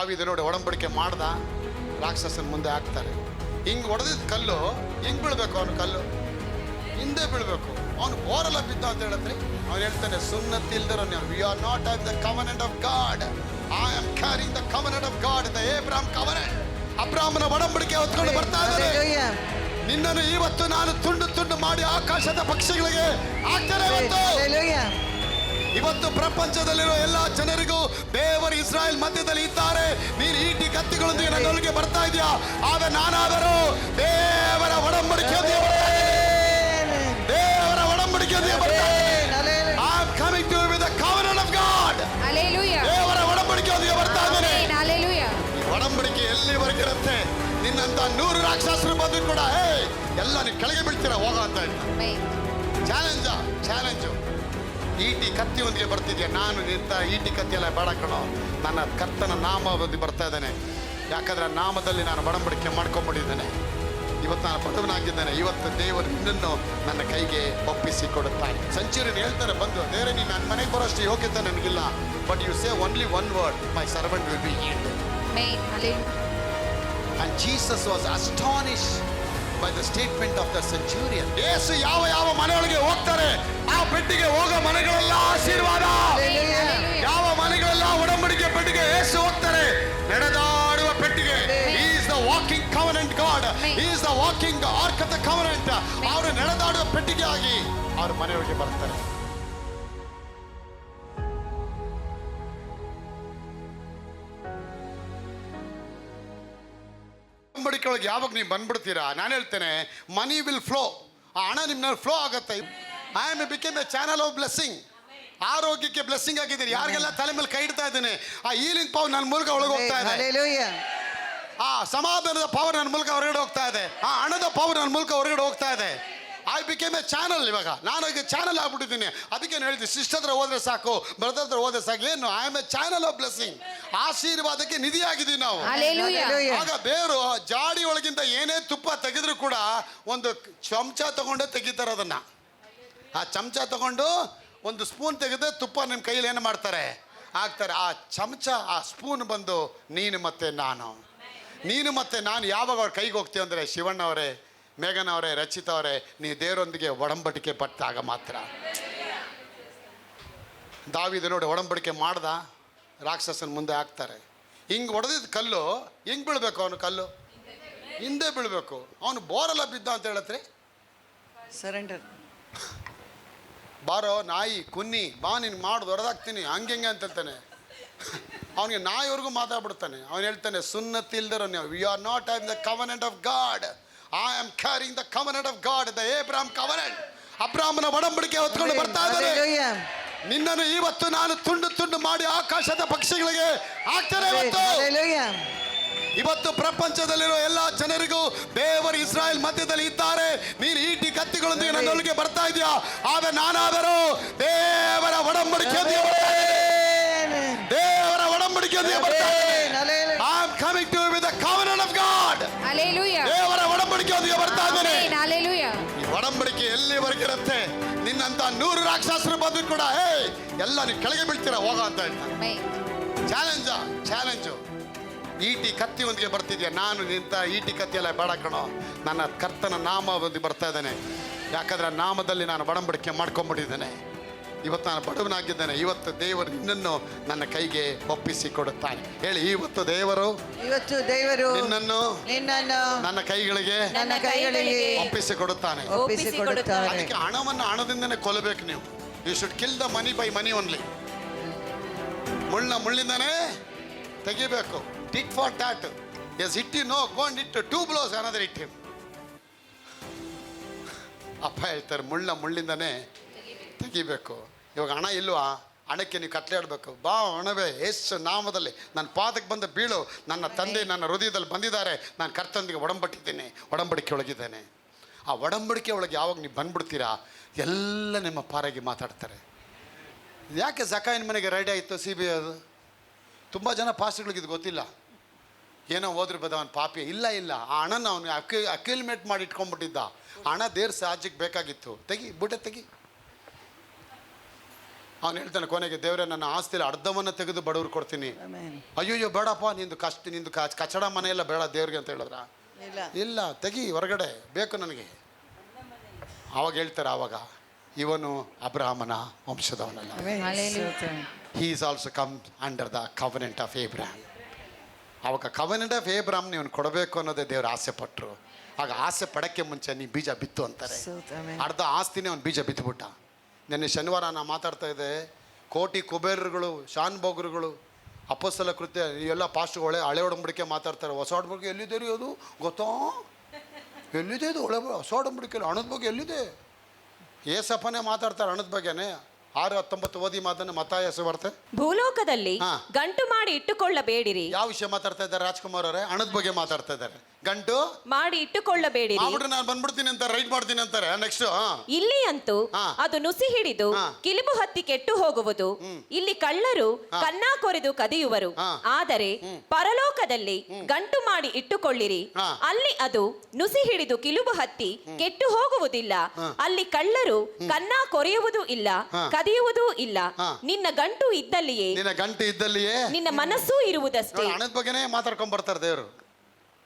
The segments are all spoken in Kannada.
ದಾವೀದ ನೋಡಿ ಒಡಂಬಡಿಕೆ ಮಾಡ್ದ, ರಾಕ್ಷಸನ ಮುಂದೆ ಹಾಕ್ತಾರೆ. ಹಿಂಗೆ ಹೊಡೆದಿದ್ದ ಕಲ್ಲು ಹಿಂಗೆ ಬೀಳ್ಬೇಕು, ಅವನ ಕಲ್ಲು ಹಿಂದೆ ಬೀಳ್ಬೇಕು. ಅವನು ಓರಲ್ಲ ಬಿದ್ದ ಅಂತ ಹೇಳಿದ್ರೆ ಅವನು ಹೇಳ್ತಾನೆ, ಸುನ್ನತಿಲ್ದರು ನೀವು, we are not having the covenant of God, I am carrying the covenant of God, the Abram covenant. ಅಬ್ರಾಮನ ಒಡಂಬಡಿಕೆ ಹೊತ್ಕೊಂಡು ಬರ್ತಾ ಇದ್ದಾರೆ. ನಿನ್ನನ್ನು ಇವತ್ತು ನಾನು ತುಂಡು ತುಂಡು ಮಾಡಿ ಆಕಾಶದ ಪಕ್ಷಿಗಳಿಗೆ ಹಾಕ್ತೇನೆ. ಇವತ್ತು ಪ್ರಪಂಚದಲ್ಲಿರೋ ಎಲ್ಲಾ ಜನರಿಗೂ ದೇವರು ಇಸ್ರಾಯೇಲ್ ಮಧ್ಯದಲ್ಲಿ ಇದ್ದಾರೆ. ನೀನು ಈಟಿ ಕತ್ತಿಗಳೊಂದಿಗೆ ನನ್ನೊಳಗೆ ಬರ್ತಾ ಇದೆಯಾ, ಆಗ ನಾನಾದರೂ ದೇವರ ಒಡಂಬಡಿಕೆಯೊಂದಿಗೆ ದೇವರ ಒಡಂಬಡಿಕೆಯೊಂದಿಗೆ ಬರ್ತಾ ಇದ್ದೇನೆ. I am coming to with the covenant of God. ದೇವರ ಒಡಂಬಡಿಕೆಯೊಂದಿಗೆ ಬರ್ತಾ ಇದ್ದೇನೆ. ಈ ಒಡಂಬಡಿಕೆ ಎಲ್ಲಿವರೆಗಿರುತ್ತೆ? ನಿನ್ನಂತ 100 ರಾಕ್ಷಸರು ಬಂದ್ರು ಕೂಡ ಎಲ್ಲ ನೀವು ಕೆಳಗೆ ಬೀಳ್ತೀರಾ, ಹೋಗ ಅಂತ ಹೇಳ್ತಾರೆ. ಚಾಲೆಂಜು. ಈಟಿ ಕತ್ತಿಯೊಂದಿಗೆ ಬರ್ತಿದ್ಯಾ, ನಾನು ನಿಂತ ಈಟಿ ಕತ್ತಿಯೆಲ್ಲ ಬೇಡ ಕಣೋ, ನನ್ನ ಕರ್ತನ ನಾಮದಲ್ಲಿ ಬರ್ತಾ ಇದ್ದೇನೆ. ಯಾಕಂದ್ರೆ ನಾಮದಲ್ಲಿ ನಾನು ಒಡಂಬಡಿಕೆ ಮಾಡ್ಕೊಂಡ್ಬಿಟ್ಟಿದ್ದೇನೆ. ಇವತ್ತು ನಾನು ಬಡವನಾಗಿದ್ದೇನೆ. ಇವತ್ತು ದೇವರು ನಿನ್ನನ್ನು ನನ್ನ ಕೈಗೆ ಒಪ್ಪಿಸಿ ಕೊಡುತ್ತಾನೆ. ಸೆಂಚುರಿಯನ್ ಹೇಳ್ತಾರೆ ಬಂದು, ದೇವರೇ ನೀನು ನನ್ನ ಮನೆಗೆ ಬರೋಷ್ಟು ಯೋಗ್ಯತೆ ನನಗಿಲ್ಲ, but you say only one word, my servant will be healed. And Jesus was astonished by the statement of the centurion. ಯೇಸು ಯಾವ ಮನೆಯೊಳಗೆ ಹೋಗ್ತಾರೆ, ಆ ಪೆಟ್ಟಿಗೆ ಹೋಗೋ ಮನೆಗಳೆಲ್ಲ ಆಶೀರ್ವಾದ. ಯಾವ ಮನೆಗಳೆಲ್ಲ ಒಡಂಬಡಿಕೆ ಪೆಟ್ಟಿಗೆ ಯೇಸು ಹೋಗ್ತಾರೆ, ನಡೆದಾಡುವ ಪೆಟ್ಟಿಗೆ. He is the walking covenant God. He is the walking ark of the covenant. ಅವರು ನಡೆದಾಡುವ ಪೆಟ್ಟಿಗೆ ಆಗಿ ಅವ್ರ ಮನೆಯೊಳಗೆ ಬರ್ತಾರೆ. ಒಳಗೆ ಯಾವಾಗ ನೀವು ಬಂದ್ಬಿಡ್ತೀರಾ, ನಾನು ಹೇಳ್ತೇನೆ ಮನಿ ವಿಲ್ ಫ್ಲೋ. ಆ ಹಣ ನಿಮ್ಮಲ್ಲಿ ಫ್ಲೋ ಆಗುತ್ತೆ. I am became A channel of blessing. ಆರೋಗ್ಯಕ್ಕೆ ಬ್ಲೆಸ್ಸಿಂಗ್ ಆಗಿದ್ದೀನಿ. ಯಾರಿಗೆಲ್ಲ ತಲೆ ಮೇಲೆ ಕೈ ಇಡ್ತಾ ಇದ್ದೇನೆ, ಆ ಹೀಲಿಂಗ್ ಪವರ್ ನನ್ನ ಮೂಲಕ ಒಳಗೆ ಹೋಗ್ತಾ ಇದೆ. ಆ ಸಮಾಧಾನದ ಪವರ್ ನನ್ನ ಮೂಲಕ ಹೊರಗಡೆ ಹೋಗ್ತಾ ಇದೆ. ಆ ಹಣದ ಪವರ್ ನನ್ನ ಮೂಲಕ ಹೊರಗಡೆ ಹೋಗ್ತಾ ಇದೆ. I became A channel. ಇವಾಗ ನಾನು ಈಗ ಚಾನಲ್ ಆಗ್ಬಿಟ್ಟಿದ್ದೀನಿ. ಅದಕ್ಕೆ ಹೇಳಿದ್ವಿ, ಸಿಸ್ಟರ್ ಹತ್ರ ಹೋದ್ರೆ ಸಾಕು, ಬ್ರದರ್ ಹತ್ರ ಹೋದ್ರೆ ಸಾಕು. ಏನು, I am A channel of blessing. ಆಶೀರ್ವಾದಕ್ಕೆ ನಿಧಿ ಆಗಿದ್ದೀವಿ ನಾವು. ಆಗ ಬೇರು ಜಾಡಿ ಒಳಗಿಂದ ಏನೇ ತುಪ್ಪ ತೆಗೆದ್ರು ಕೂಡ ಒಂದು ಚಮಚ ತಗೊಂಡೇ ತೆಗಿತಾರೆ. ಅದನ್ನ ಆ ಚಮಚ ತಗೊಂಡು ಒಂದು ಸ್ಪೂನ್ ತೆಗೆದ್ರೆ ತುಪ್ಪ ನಿಮ್ಮ ಕೈಯಲ್ಲಿ ಏನು ಮಾಡ್ತಾರೆ, ಹಾಕ್ತಾರೆ. ಆ ಚಮಚ, ಆ ಸ್ಪೂನ್ ಬಂದು ನೀನು ಮತ್ತೆ ನಾನು ಯಾವಾಗ ಅವ್ರ ಕೈಗೆ ಹೋಗ್ತೀವಿ ಅಂದರೆ, ಶಿವಣ್ಣವರೇ, ಮೇಘನ್ ಅವರೇ, ರಚಿತಾ ಅವರೇ, ನೀವು ದೇವರೊಂದಿಗೆ ಒಡಂಬಡಿಕೆ ಪಟ್ಟಾಗ ಮಾತ್ರ. ದಾವೀದ ನೋಡಿ ಒಡಂಬಡಿಕೆ ಮಾಡ್ದ, ರಾಕ್ಷಸನ ಮುಂದೆ ಹಾಕ್ತಾರೆ. ಹಿಂಗೆ ಹೊಡೆದಿದ್ದ ಕಲ್ಲು ಹಿಂಗೆ ಬೀಳ್ಬೇಕು, ಅವನು ಕಲ್ಲು ಹಿಂದೆ ಬೀಳ್ಬೇಕು. ಅವನು ಬೋರೆಲ್ಲ ಬಿದ್ದ ಅಂತ ಹೇಳತ್ರಿ. ಸರೆಂಡರ್ ಬಾರೋ ನಾಯಿ ಕುನ್ನಿ ಬಾ, ನೀನು ಮಾಡಿ ದೊಡ್ಡದಾಗ್ತೀನಿ ಹಂಗೆ ಅಂತ ಹೇಳ್ತಾನೆ. ಅವನಿಗೆ ನಾಯಿವರೆಗೂ ಮಾತಾಡ್ಬಿಡ್ತಾನೆ. ಅವನು ಹೇಳ್ತಾನೆ, ಸುನ್ನತಿ ಇಲ್ದಿರೋ ನೀವು, we are not having the covenant of God, I am carrying the covenant of God, the Abram covenant. ಅಬ್ರಾಮನ ಒಡಂಬಡಿಕೆ ಹೊತ್ಕೊಂಡು ಬರ್ತಾ ಇದ್ದಾರೆ. ನಿನ್ನನ್ನು ಇವತ್ತು ನಾನು ತುಂಡು ತುಂಡು ಮಾಡಿ ಆಕಾಶದ ಪಕ್ಷಿಗಳಿಗೆ ಹಾಕ್ತೇನೆ. ಇವತ್ತು ಪ್ರಪಂಚದಲ್ಲಿರೋ ಎಲ್ಲ ಜನರಿಗೂ ದೇವರು ಇಸ್ರಾಯೇಲ್ ಮಧ್ಯದಲ್ಲಿ ಇದ್ದಾರೆ. ನೀನು ಈಟಿ ಕತ್ತಿಗಳೊಂದಿಗೆ ನನ್ನೊಳಗೆ ಬರ್ತಾ ಇದೆಯಾ, ಆಗ ನಾನಾದರೂ ದೇವರ ಒಡಂಬಡಿಕೆಯೊಂದಿಗೆ ಬರ್ತಾ ಇದ್ದೇನೆ. ದೇವರ ಒಡಂಬಡಿಕೆಯೊಂದಿಗೆ ಬರ್ತಾ ಇದ್ದೇನೆ. I am coming to with the covenant of God. ದೇವರ ಒಡಂಬಡಿಕೆಯೊಂದಿಗೆ ಬರ್ತಾ ಇದ್ದೇನೆ. ಈ ಒಡಂಬಡಿಕೆ ಎಲ್ಲಿವರೆಗಿರುತ್ತೆ? ನಿನ್ನಂತ 100 ರಾಕ್ಷಸರು ಬಂದ್ರು ಕೂಡ ಎಲ್ಲ ನೀವು ಕೆಳಗೆ ಬೀಳ್ತೀರಾ, ಹೋಗ ಅಂತ ಹೇಳ್ತಾರೆ. ಚಾಲೆಂಜು. ಈಟಿ ಕತ್ತಿಯೊಂದಿಗೆ ಬರ್ತಿದ್ಯಾ, ನಾನು ನಿಂತ ಈಟಿ ಕತ್ತಿಯೆಲ್ಲ ಬೇಡ ಕಣೋ, ನನ್ನ ಕರ್ತನ ನಾಮದಲ್ಲಿ ಬರ್ತಾ ಇದ್ದೇನೆ. ಯಾಕಂದ್ರೆ ನಾಮದಲ್ಲಿ ನಾನು ಒಡಂಬಡಿಕೆ ಮಾಡ್ಕೊಂಡ್ಬಿಟ್ಟಿದ್ದೇನೆ. ಇವತ್ತು ನಾನು ಬಡವನಾಗಿದ್ದೇನೆ. ಇವತ್ತು ದೇವರು ನಿನ್ನನ್ನು ನನ್ನ ಕೈಗೆ ಒಪ್ಪಿಸಿ ಕೊಡುತ್ತಾನೆ. ಹೇಳಿ, ಇವತ್ತು ದೇವರು ನಿನ್ನನ್ನು ನನ್ನ ಕೈಗಳಿಗೆ ಒಪ್ಪಿಸಿ ಕೊಡುತ್ತಾನೆ. ಅದಕ್ಕೆ ಹಣವನ್ನು ಹಣದಿಂದನೇ ಕೊಲ್ಲಬೇಕು ನೀವು. You should kill the money by money only. ಮುಳ್ಳಿಂದನೇ ತೆಗಿಬೇಕು. Tit for tat. As it you know gone it 2 blows another hit him. ಅಪ್ಪ ಹೇಳ್ತಾರೆ, ಮುಳ್ಳಿಂದನೇ ತೆಗಿಬೇಕು. ಇವಾಗ ಹಣ ಇಲ್ವಾ, ಹಣಕ್ಕೆ ನೀವು ಕಟ್ಲೆ ಆಡಬೇಕು. ಬಾ ಹಣವೇ, ಯೇಸು ನಾಮದಲ್ಲಿ ನನ್ನ ಪಾದಕ್ಕೆ ಬಂದು ಬೀಳು. ನನ್ನ ತಂದೆ ನನ್ನ ಹೃದಯದಲ್ಲಿ ಬಂದಿದ್ದಾರೆ. ನಾನು ಕರ್ತನಿಗೆ ಒಡಂಬಡಿಕೆ ಒಳಗಿದ್ದೇನೆ. ಆ ಒಡಂಬಡಿಕೆ ಒಳಗೆ ಯಾವಾಗ ನೀವು ಬಂದ್ಬಿಡ್ತೀರಾ, ಎಲ್ಲ ನಿಮ್ಮ ಪಾರಾಗಿ ಮಾತಾಡ್ತಾರೆ. ಯಾಕೆ ಜಕಾಯಿನ ಮನೆಗೆ ರೆಡಿ ಆಯಿತು CBI ಅದು? ತುಂಬ ಜನ ಪಾಸ್ಟ್ಗಳಿಗೆ ಇದು ಗೊತ್ತಿಲ್ಲ. ಏನೋ ಹೋದ್ರೆ ಬದವನ್ ಪಾಪಿ. ಇಲ್ಲ ಆ ಹಣನ ಅವನು ಅಕ್ಯುಲ್ಮೇಟ್ ಮಾಡಿ ಇಟ್ಕೊಂಡ್ಬಿಟ್ಟಿದ್ದ. ಹಣ ದೇವ್ರ ಸಾಜ್ಯಕ್ಕೆ ಬೇಕಾಗಿತ್ತು. ತೆಗಿ, ಬುಟ್ಟೆ ತೆಗಿ. ಅವ್ನು ಹೇಳ್ತಾನೆ ಕೊನೆಗೆ, ದೇವರೇ ನನ್ನ ಆಸ್ತಿಯಲ್ಲಿ ಅರ್ಧವನ್ನು ತೆಗೆದು ಬಡವ್ರು ಕೊಡ್ತೀನಿ. ಅಯ್ಯೋ ಬೇಡಪ್ಪ, ನಿಂದು ಕಚಡ ಮನೆಯೆಲ್ಲ ಬೇಡ ದೇವ್ರಿಗೆ ಅಂತ ಹೇಳಿದ್ರ, ಇಲ್ಲ ತೆಗಿ ಹೊರಗಡೆ, ಬೇಕು ನನಗೆ. ಆವಾಗ ಹೇಳ್ತಾರೆ, ಆವಾಗ ಇವನು ಅಬ್ರಹಾಮನ ವಂಶದವನಲ್ಲ. He is also come under the covenant of Abraham. ಆವಾಗ ಕವನೆಂಟ್ ಆಫ್ ಏಬ್ರಹಾಮ್ ಇವನು ಕೊಡಬೇಕು ಅನ್ನೋದೇ ದೇವ್ರು ಆಸೆ ಪಟ್ಟರು. ಆಗ ಆಸೆ ಪಡಕ್ಕೆ ಮುಂಚೆ ನೀ ಬೀಜ ಬಿತ್ತು ಅಂತಾರೆ. ಅರ್ಧ ಆಸ್ತಿನೇ ಅವ್ನು ಬೀಜ ಬಿತ್ತುಬಿಟ್ಟ. ನಿನ್ನೆ ಶನಿವಾರ ನಾ ಮಾತಾಡ್ತಾ ಇದ್ದೆ, ಕೋಟಿ ಕುಬೇರರುಗಳು, ಶಾನ್ ಬೋಗ್ರುಗಳು, ಅಪೊಸ್ತಲ ಕೃತ್ಯ, ಇವೆಲ್ಲ ಪಾಸ್ಟ್ಗಳೇ ಹಳೆ ಒಡಂಬಡಿಕೆ ಮಾತಾಡ್ತಾರೆ. ಹೊಸ ಒಡಂಬಡಿಕೆ ಎಲ್ಲಿದೆ ರೀ ಅದು ಗೊತ್ತಾ? ಎಲ್ಲಿದೆ ಇದು ಹೊಸ ಒಡಂಬಡಿಕೆ? ಹಣದ ಬಗ್ಗೆ ಎಲ್ಲಿದೆ? ಏಸಪ್ಪನೇ ಮಾತಾಡ್ತಾರೆ ಹಣದ ಬಗ್ಗೆನೇ. 6:19 ಓದಿ ಮಾತನ್ನು ಮತ್ತಾಯ ಸುವಾರ್ತೆ. ಭೂಲೋಕದಲ್ಲಿ ಗಂಟು ಮಾಡಿ ಇಟ್ಟುಕೊಳ್ಳಬೇಡಿರಿ. ಯಾವ ವಿಷಯ ಮಾತಾಡ್ತಾ ಇದ್ದಾರೆ ರಾಜ್ಕುಮಾರ್ ಅವರೇ? ಹಣದ ಬಗ್ಗೆ ಮಾತಾಡ್ತಾ ಇದ್ದಾರೆ. ಗಂಟು ಮಾಡಿ ಇಟ್ಟುಕೊಳ್ಳಬೇಡಿರಿ. ಮಾಡ್ಬಿಟ್ರೆ ನಾನು ಬಂದ್ಬಿಡ್ತೀನಿ ಅಂತ ರೈಟ್ ಮಾಡ್ತೀನಿ ಅಂತಾರೆ. ನೆಕ್ಸ್ಟ್ ಇಲ್ಲಿ ಅಂತೂ ಅದು ನುಸಿ ಹಿಡಿದು ಕಿಲಿಬು ಹತ್ತಿ ಕೆಟ್ಟು ಹೋಗುವುದು. ಇಲ್ಲಿ ಕಳ್ಳರು ಕನ್ನ ಕೊರೆದು ಕದಿಯುವರು. ಆದರೆ ಪರಲೋಕದಲ್ಲಿ ಗಂಟು ಮಾಡಿ ಇಟ್ಟುಕೊಳ್ಳಿರಿ. ಅಲ್ಲಿ ಅದು ನುಸಿ ಹಿಡಿದು ಕಿಲುಬು ಹತ್ತಿ ಕೆಟ್ಟು ಹೋಗುವುದಿಲ್ಲ. ಅಲ್ಲಿ ಕಳ್ಳರು ಕನ್ನ ಕೊರೆಯುವುದೂ ಇಲ್ಲ, ಕದಿಯುವುದೂ ಇಲ್ಲ. ನಿನ್ನ ಗಂಟು ಇದ್ದಲ್ಲಿಯೇ ನಿನ್ನ ಮನಸ್ಸು ಇರುವುದಷ್ಟೇ. ಹಣದ ಬಗ್ಗೆನೇ ಮಾತಾಡ್ಕೊಂಡ್ ಬರ್ತಾರೆ ದೇವರು.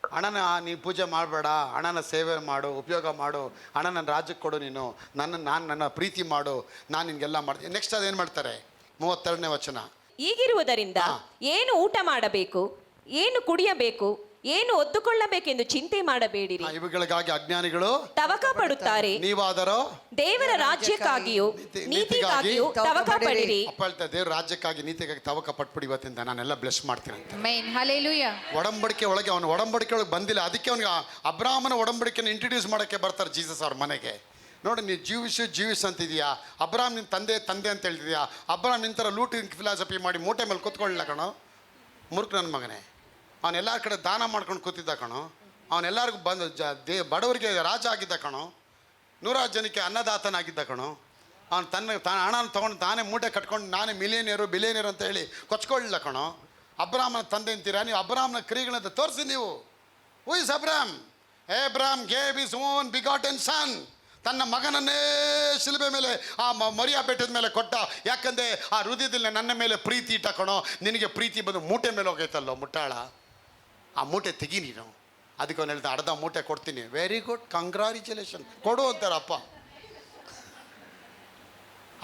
ಹಣನ ನೀ ಪೂಜೆ ಮಾಡಬೇಡ, ಹಣನ ಸೇವೆ ಮಾಡು, ಉಪಯೋಗ ಮಾಡು, ಹಣ ನನ್ನ ರಾಜ್ಯಕ್ಕೆ ಕೊಡು, ನೀನು ನನ್ನ ಪ್ರೀತಿ ಮಾಡು, ನಾನು ನಿನ್ಗೆಲ್ಲ ಮಾಡ್ತೀನಿ. ನೆಕ್ಸ್ಟ್ ಅದೇನು ಮಾಡ್ತಾರೆ? 32ನೇ ವಚನ. ಈಗಿರುವುದರಿಂದ ಏನು ಊಟ ಮಾಡಬೇಕು, ಏನು ಕುಡಿಯಬೇಕು, ಏನು ಒದ್ದುಕೊಳ್ಳಬೇಕೆಂದು ಚಿಂತೆ ಮಾಡಬೇಡಿರಿ. ಇವುಗಳಿಗಾಗಿ ಅಜ್ಞಾನಿಗಳು ತವಕ ಪಡುತ್ತಾರೆ. ನೀವಾದರೋ ದೇವರ ರಾಜ್ಯಕ್ಕಾಗಿಯೂ ನೀತಿಗಾಗಿಯೂ ತವಕ ಪಡಿರಿ. ಅಪ್ಪ ಹೇಳ್ತಾರೆ, ದೇವರ ರಾಜ್ಯಕ್ಕಾಗಿ ನೀತಿಗಾಗಿ ತವಕ ಪಟ್ಬಿಡಿ. ಇವತ್ತಿಂದ ನಾನೆಲ್ಲ ಬ್ಲೆಸ್ ಮಾಡ್ತೀನಿ ಅಂತ. ಒಡಂಬಡಿಕೆ ಒಳಗೆ ಅವನು ಒಡಂಬಡಿಕೆ ಒಳಗೆ ಬಂದಿಲ್ಲ. ಅದಕ್ಕೆ ಅವನಿಗೆ ಅಬ್ರಾಹ್ಮನ ಒಡಂಬಡಿಕೆನ ಇಂಟ್ರೊಡ್ಯೂಸ್ ಮಾಡೋಕ್ಕೆ ಬರ್ತಾರೆ ಜೀಸಸ್ ಅವ್ರ ಮನೆಗೆ. ನೋಡಿ, ನೀನು ಜೀವಿಸ್ ಅಂತಿದೀಯಾ, ಅಬ್ರಾಹ್ಮ್ ನಿನ್ನ ತಂದೆ ಅಂತ ಹೇಳ್ತಿದ್ಯಾ, ಅಬ್ರಾಹ್ಮ್ ನಿಂತರ ಲೂಟಿಂಗ್ ಫಿಲಾಸಫಿ ಮಾಡಿ ಮೂಟೆ ಮೇಲೆ ಕೂತ್ಕೊಳ್ಳಿಲ್ಲ ಕಣೋ ಮೂರ್ಖ ನನ್ನ ಮಗನೇ. ಅವನೆಲ್ಲರ ಕಡೆ ದಾನ ಮಾಡ್ಕೊಂಡು ಕೂತಿದ್ದ ಕಣೋ. ಅವನೆಲ್ಲರಿಗೂ ಬಂದು ಬಡವರಿಗೆ ರಾಜ ಆಗಿದ್ದ ಕಣೋ. 100 ಜನಕ್ಕೆ ಅನ್ನದಾತನಾಗಿದ್ದ ಕಣೋ. ಅವನು ತನ್ನ ಹಣ ತೊಗೊಂಡು ತಾನೇ ಮೂಟೆ ಕಟ್ಕೊಂಡು ನಾನೇ ಬಿಲಿಯನಿಯರು ಅಂತ ಹೇಳಿ ಕೊಚ್ಕೊಳ್ಳಿಲ್ಲ ಕಣೋ. ಅಬ್ರಾಹ್ಮನ ತಂದೆ ಅಂತೀರಾ ನೀವು? ಅಬ್ರಾಹ್ಮನ ಕ್ರಿಯೆಗಳನ್ನ ತೋರಿಸಿ ನೀವು. Who is Abraham? Abraham gave his own begotten son. ತನ್ನ ಮಗನನ್ನೇ ಶಿಲುಬೆ ಮೇಲೆ ಆ ಮರಿಯಾ ಬೆಟ್ಟದ ಮೇಲೆ ಕೊಟ್ಟ. ಯಾಕಂದರೆ ಆ ಹೃದಯದಲ್ಲಿ ನನ್ನ ಮೇಲೆ ಪ್ರೀತಿ ಇಟ್ಟ ಕಣೋ. ನಿನಗೆ ಪ್ರೀತಿ ಬಂದು ಮೂಟೆ ಮೇಲೆ ಹೋಗೈತಲ್ಲೋ ಮುಟ್ಟಾಳ, ಆ ಮೂಟೆ ತೆಗಿ ನೀನು. ಅದಕ್ಕೆ ಅವನು ಹೇಳ್ತಾ, ಅರ್ಧ ಮೂಟೆ ಕೊಡ್ತೀನಿ. ವೆರಿ ಗುಡ್, ಕಂಗ್ರಾಚ್ಯುಲೇಷನ್, ಕೊಡು ಅಂತಾರಪ್ಪ.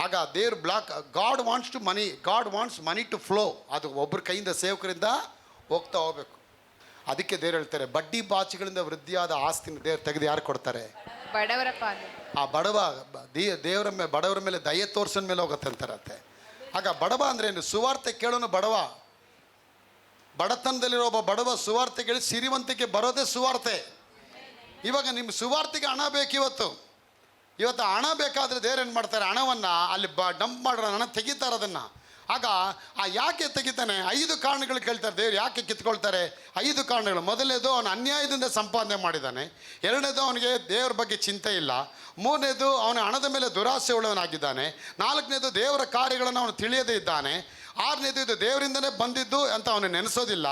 ಆಗ ದೇವ್ರ block. God wants money to flow. ಅದು ಒಬ್ಬರ ಕೈಯಿಂದ ಸೇವಕರಿಂದ ಹೋಗ್ತಾ ಹೋಗ್ಬೇಕು. ಅದಕ್ಕೆ ದೇವ್ರು ಹೇಳ್ತಾರೆ, ಬಡ್ಡಿ ಬಾಚಿಗಳಿಂದ ವೃದ್ಧಿಯಾದ ಆಸ್ತಿನ ದೇವ್ರು ತೆಗೆದು ಯಾರು ಕೊಡ್ತಾರೆ? ಬಡವರ ಪಾಲು. ಆ ಬಡವರ ಮೇಲೆ ದಯೆ ತೋರ್ಸನ ಮೇಲೆ ಹೋಗುತ್ತೆ ಅಂತಾರತ್ತೆ. ಆಗ ಬಡವ ಅಂದ್ರೆ ಏನು? ಸುವಾರ್ತೆ ಕೇಳೋನು ಬಡವ. ಬಡತನದಲ್ಲಿರೋ ಒಬ್ಬ ಬಡವ ಸುವಾರ್ತೆ ಕೇಳಿ ಸಿರಿವಂತಿಕೆ ಬರೋದೇ ಸುವಾರ್ತೆ. ಇವಾಗ ನಿಮ್ಮ ಸುವಾರ್ತೆಗೆ ಹಣ ಬೇಕು. ಇವತ್ತು ಹಣ ಬೇಕಾದರೆ ದೇವ್ರು ಏನು ಮಾಡ್ತಾರೆ? ಹಣವನ್ನು ಅಲ್ಲಿ ಡಂಪ್ ಮಾಡ್ರ ಹಣ ತೆಗಿತಾರೆ ಅದನ್ನು. ಆಗ ಯಾಕೆ ತೆಗಿತಾನೆ? 5 ಕಾರಣಗಳು ಕೇಳ್ತಾರೆ ದೇವ್ರು. ಯಾಕೆ ಕಿತ್ಕೊಳ್ತಾರೆ? 5 ಕಾರಣಗಳು. ಮೊದಲನೇದು, ಅವನು ಅನ್ಯಾಯದಿಂದ ಸಂಪಾದನೆ ಮಾಡಿದ್ದಾನೆ. 2ನೇದು, ಅವನಿಗೆ ದೇವ್ರ ಬಗ್ಗೆ ಚಿಂತೆ ಇಲ್ಲ. 3ನೇದು, ಅವನ ಹಣದ ಮೇಲೆ ದುರಾಸೆ ಉಳ್ಳವನಾಗಿದ್ದಾನೆ. 4ನೇದು, ದೇವರ ಕಾರ್ಯಗಳನ್ನು ಅವನು ತಿಳಿಯದೇ ಇದ್ದಾನೆ. 6ನೇದು, ಇದು ದೇವರಿಂದನೇ ಬಂದಿದ್ದು ಅಂತ ಅವನು ನೆನೆಸೋದಿಲ್ಲ,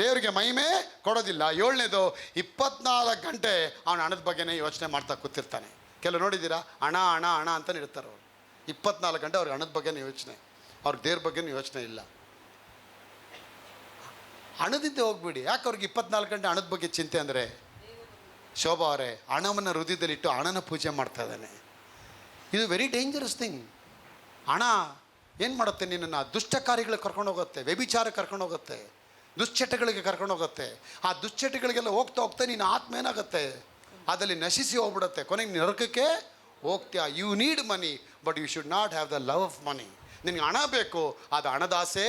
ದೇವರಿಗೆ ಮಹಿಮೆ ಕೊಡೋದಿಲ್ಲ. 7ನೇದು, 24 ಗಂಟೆ ಅವನ ಹಣದ ಬಗ್ಗೆನೇ ಯೋಚನೆ ಮಾಡ್ತಾ ಕೂತಿರ್ತಾನೆ. ಕೆಲವು ನೋಡಿದ್ದೀರಾ, ಹಣ ಹಣ ಹಣ ಅಂತಲೇ ಇರ್ತಾರೆ ಅವರು. 24 ಗಂಟೆ ಅವ್ರಿಗೆ ಹಣದ ಬಗ್ಗೆನೇ ಯೋಚನೆ, ಅವ್ರಿಗೆ ದೇವ್ರ ಬಗ್ಗೆನೂ ಯೋಚನೆ ಇಲ್ಲ. ಹಣದಿಂದ ಹೋಗ್ಬಿಡಿ. ಯಾಕೆ ಅವ್ರಿಗೆ 24 ಗಂಟೆ ಹಣದ ಬಗ್ಗೆ ಚಿಂತೆ ಅಂದರೆ? ಶೋಭಾ ಅವರೇ, ಹಣವನ್ನು ಹೃದಯದಲ್ಲಿಟ್ಟು ಹಣನ ಪೂಜೆ ಮಾಡ್ತಾ ಇದ್ದಾನೆ. ಇದು ವೆರಿ ಡೇಂಜರಸ್ ಥಿಂಗ್. ಹಣ ಏನು ಮಾಡುತ್ತೆ? ನಿನ್ನನ್ನು ದುಷ್ಟ ಕಾರ್ಯಗಳಿಗೆ ಕರ್ಕೊಂಡು ಹೋಗುತ್ತೆ, ವ್ಯಭಿಚಾರಕ್ಕೆ ಕರ್ಕೊಂಡು ಹೋಗುತ್ತೆ, ದುಶ್ಚಟಗಳಿಗೆ ಕರ್ಕೊಂಡು ಹೋಗುತ್ತೆ. ಆ ದುಶ್ಚಟಗಳಿಗೆಲ್ಲ ಹೋಗ್ತಾ ನಿನ್ನ ಆತ್ಮ ಏನಾಗುತ್ತೆ? ಅದರಲ್ಲಿ ನಶಿಸಿ ಹೋಗ್ಬಿಡುತ್ತೆ. ಕೊನೆಗೆ ನರಕಕ್ಕೆ ಹೋಗ್ತೀಯ. You need money, but you should not have the love of money. ನಿನಗೆ ಹಣ ಬೇಕು, ಅದು ಹಣದಾಸೆ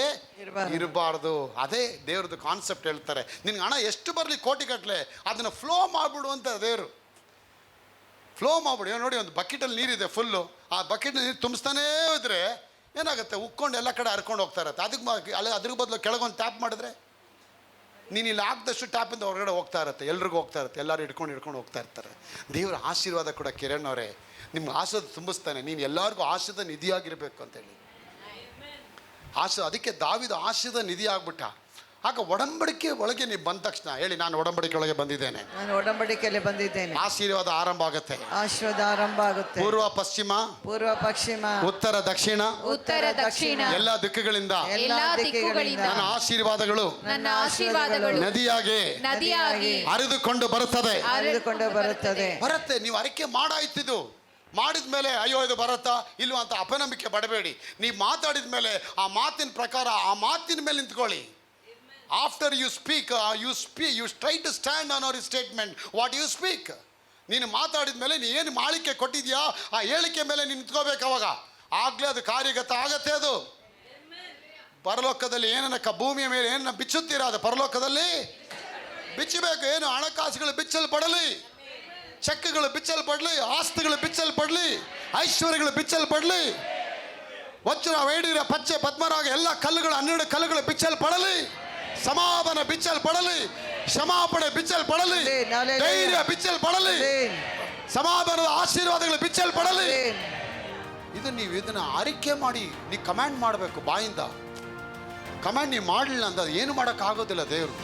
ಇರಬಾರ್ದು. ಅದೇ ದೇವ್ರದ್ದು ಕಾನ್ಸೆಪ್ಟ್ ಹೇಳ್ತಾರೆ. ನಿನಗೆ ಹಣ ಎಷ್ಟು ಬರಲಿ, ಕೋಟಿಗಟ್ಟಲೆ, ಅದನ್ನು ಫ್ಲೋ ಮಾಡಿಬಿಡು ಅಂತ ದೇವರು. ಫ್ಲೋ ಮಾಡಿಬಿಡು. ನೋಡಿ, ಒಂದು ಬಕೆಟಲ್ಲಿ ನೀರಿದೆ ಫುಲ್ಲು, ಆ ಬಕೆಟಲ್ಲಿ ನೀರು ತುಂಬಿಸ್ತಾನೇ ಇದ್ರೆ ಏನಾಗುತ್ತೆ? ಉಕ್ಕೊಂಡು ಎಲ್ಲ ಕಡೆ ಹರ್ಕೊಂಡು ಹೋಗ್ತಾ ಇರತ್ತೆ. ಅದ್ರ ಬದಲು ಕೆಳಗೊಂದು ಟ್ಯಾಪ್ ಮಾಡಿದ್ರೆ ನೀನು ಇಲ್ಲಿ ಹಾಕಿದಷ್ಟು ಟ್ಯಾಪಿಂದ ಹೊರಗಡೆ ಹೋಗ್ತಾ ಇರುತ್ತೆ, ಎಲ್ರಿಗೂ ಹೋಗ್ತಾ ಇರುತ್ತೆ, ಎಲ್ಲರೂ ಹಿಡ್ಕೊಂಡು ಹೋಗ್ತಾ ಇರ್ತಾರೆ. ದೇವರ ಆಶೀರ್ವಾದ ಕೂಡ ಕಿರಣ್ ಅವರೇ ನಿಮ್ಗೆ ಆಶೀರ್ವಾದ ತುಂಬಿಸ್ತಾನೆ. ನೀನು ಎಲ್ಲರಿಗೂ ಆಶೀರ್ವಾದ ನಿಧಿಯಾಗಿರಬೇಕು ಅಂತೇಳಿ. ಅದಕ್ಕೆ ದಾವೀದ ಆಶೀರ್ವಾದ ನಿಧಿ ಆಗ್ಬಿಟ್ಟ. ಆಗ ಒಡಂಬಡಿಕೆ ಒಳಗೆ ನೀವು ಬಂದ ತಕ್ಷಣ ಹೇಳಿ, ನಾನು ಒಡಂಬಡಿಕೆ ಒಳಗೆ ಬಂದಿದ್ದೇನೆ. ನಾನು ಒಡಂಬಡಿಕೆಯಲ್ಲಿ ಬಂದಿದ್ದೇನೆ. ಆಶೀರ್ವಾದ ಆರಂಭ ಆಗುತ್ತೆ. ಆಶೀರ್ವಾದ ಆರಂಭ ಆಗುತ್ತೆ. ಪೂರ್ವ ಪಶ್ಚಿಮ, ಪೂರ್ವ ಪಶ್ಚಿಮ, ಉತ್ತರ ದಕ್ಷಿಣ, ಉತ್ತರ ದಕ್ಷಿಣ ಎಲ್ಲ ದಿಕ್ಕುಗಳಿಂದ ಎಲ್ಲ ದಿಕ್ಕುಗಳಿಂದ ನನ್ನ ಆಶೀರ್ವಾದಗಳು ನನ್ನ ಆಶೀರ್ವಾದಗಳು ನದಿಯಾಗಿ ಹರಿದುಕೊಂಡು ಬರುತ್ತದೆ. ಹರಿದುಕೊಂಡು ಬರುತ್ತದೆ. ಬರುತ್ತೆ. ನೀವು ಅರಿಕೆ ಮಾಡಾಯ್ತಿದ್ದು ಮಾಡಿದ ಮೇಲೆ ಅಯ್ಯೋ ಇದು ಬರುತ್ತಾ ಇಲ್ವಾ ಅಂತ ಅಪನಂಬಿಕೆ ಪಡಬೇಡಿ. ನೀವು ಮಾತಾಡಿದ ಮೇಲೆ ಆ ಮಾತಿನ ಪ್ರಕಾರ ಆ ಮಾತಿನ ಮೇಲೆ ನಿಂತ್ಕೊಳ್ಳಿ. After you speak you try to stand on our statement what you speak. ನೀನು ಮಾತಾಡಿದ ಮೇಲೆ ನೀನು ಏನು ಮಾಳಿಕೆ ಕೊಟ್ಟಿದ್ಯಾ ಆ ಹೇಳಿಕೆ ಮೇಲೆ ನೀನು ನಿಂತ್ಕೋಬೇಕು. ಅವಾಗ ಆಗಲೇ ಅದು ಕಾರ್ಯಗತ ಆಗತ್ತೆ. ಅದು ಪರಲೋಕದಲ್ಲಿ ಏನನ್ನ ಭೂಮಿಯ ಮೇಲೆ ಏನನ್ನ ಬಿಚ್ಚುತ್ತೀರಾ ಅದು ಪರಲೋಕದಲ್ಲಿ ಬಿಚ್ಚಬೇಕು. ಏನು ಹಣಕಾಸುಗಳು ಬಿಚ್ಚಲ್ಪಡಲಿ, ಚೆಕ್ಗಳು ಬಿಚ್ಚಲ್ಪಡಲಿ, ಆಸ್ತಿಗಳು ಬಿಚ್ಚಲ್ಪಡಲಿ, ಐಶ್ವರ್ಯಗಳು ಬಿಚ್ಚಲ್ಪಡಲಿ, ವಜ್ರ ವೈಡೂರ್ಯ ಪಚ್ಚೆ ಪದ್ಮರಾಗ ಎಲ್ಲ ಕಲ್ಲುಗಳು 12 ಕಲ್ಲುಗಳು ಬಿಚ್ಚಲ್ಪಡಲಿ, ಸಮಾಧಾನ ಬಿಚ್ಚಲ್ಪಡಲಿ, ಕ್ಷಮಾಪಣೆ ಬಿಚ್ಚಲ್ಪಡಲಿ, ಧೈರ್ಯ ಬಿಚ್ಚಲ್ಪಡಲಿ, ಸಮಾಧಾನದ ಆಶೀರ್ವಾದಗಳು ಬಿಚ್ಚಲ್ಪಡಲಿ. ನೀವು ಇದನ್ನ ಆರಿಕೆ ಮಾಡಿ ನೀವು ಕಮಾಂಡ್ ಮಾಡಬೇಕು. ಬಾಯಿಂದ ಕಮಾಂಡ್ ನೀವು ಮಾಡಲಿಲ್ಲ ಅಂತ ಏನು ಮಾಡೋಕ್ಕಾಗೋದಿಲ್ಲ ದೇವರು.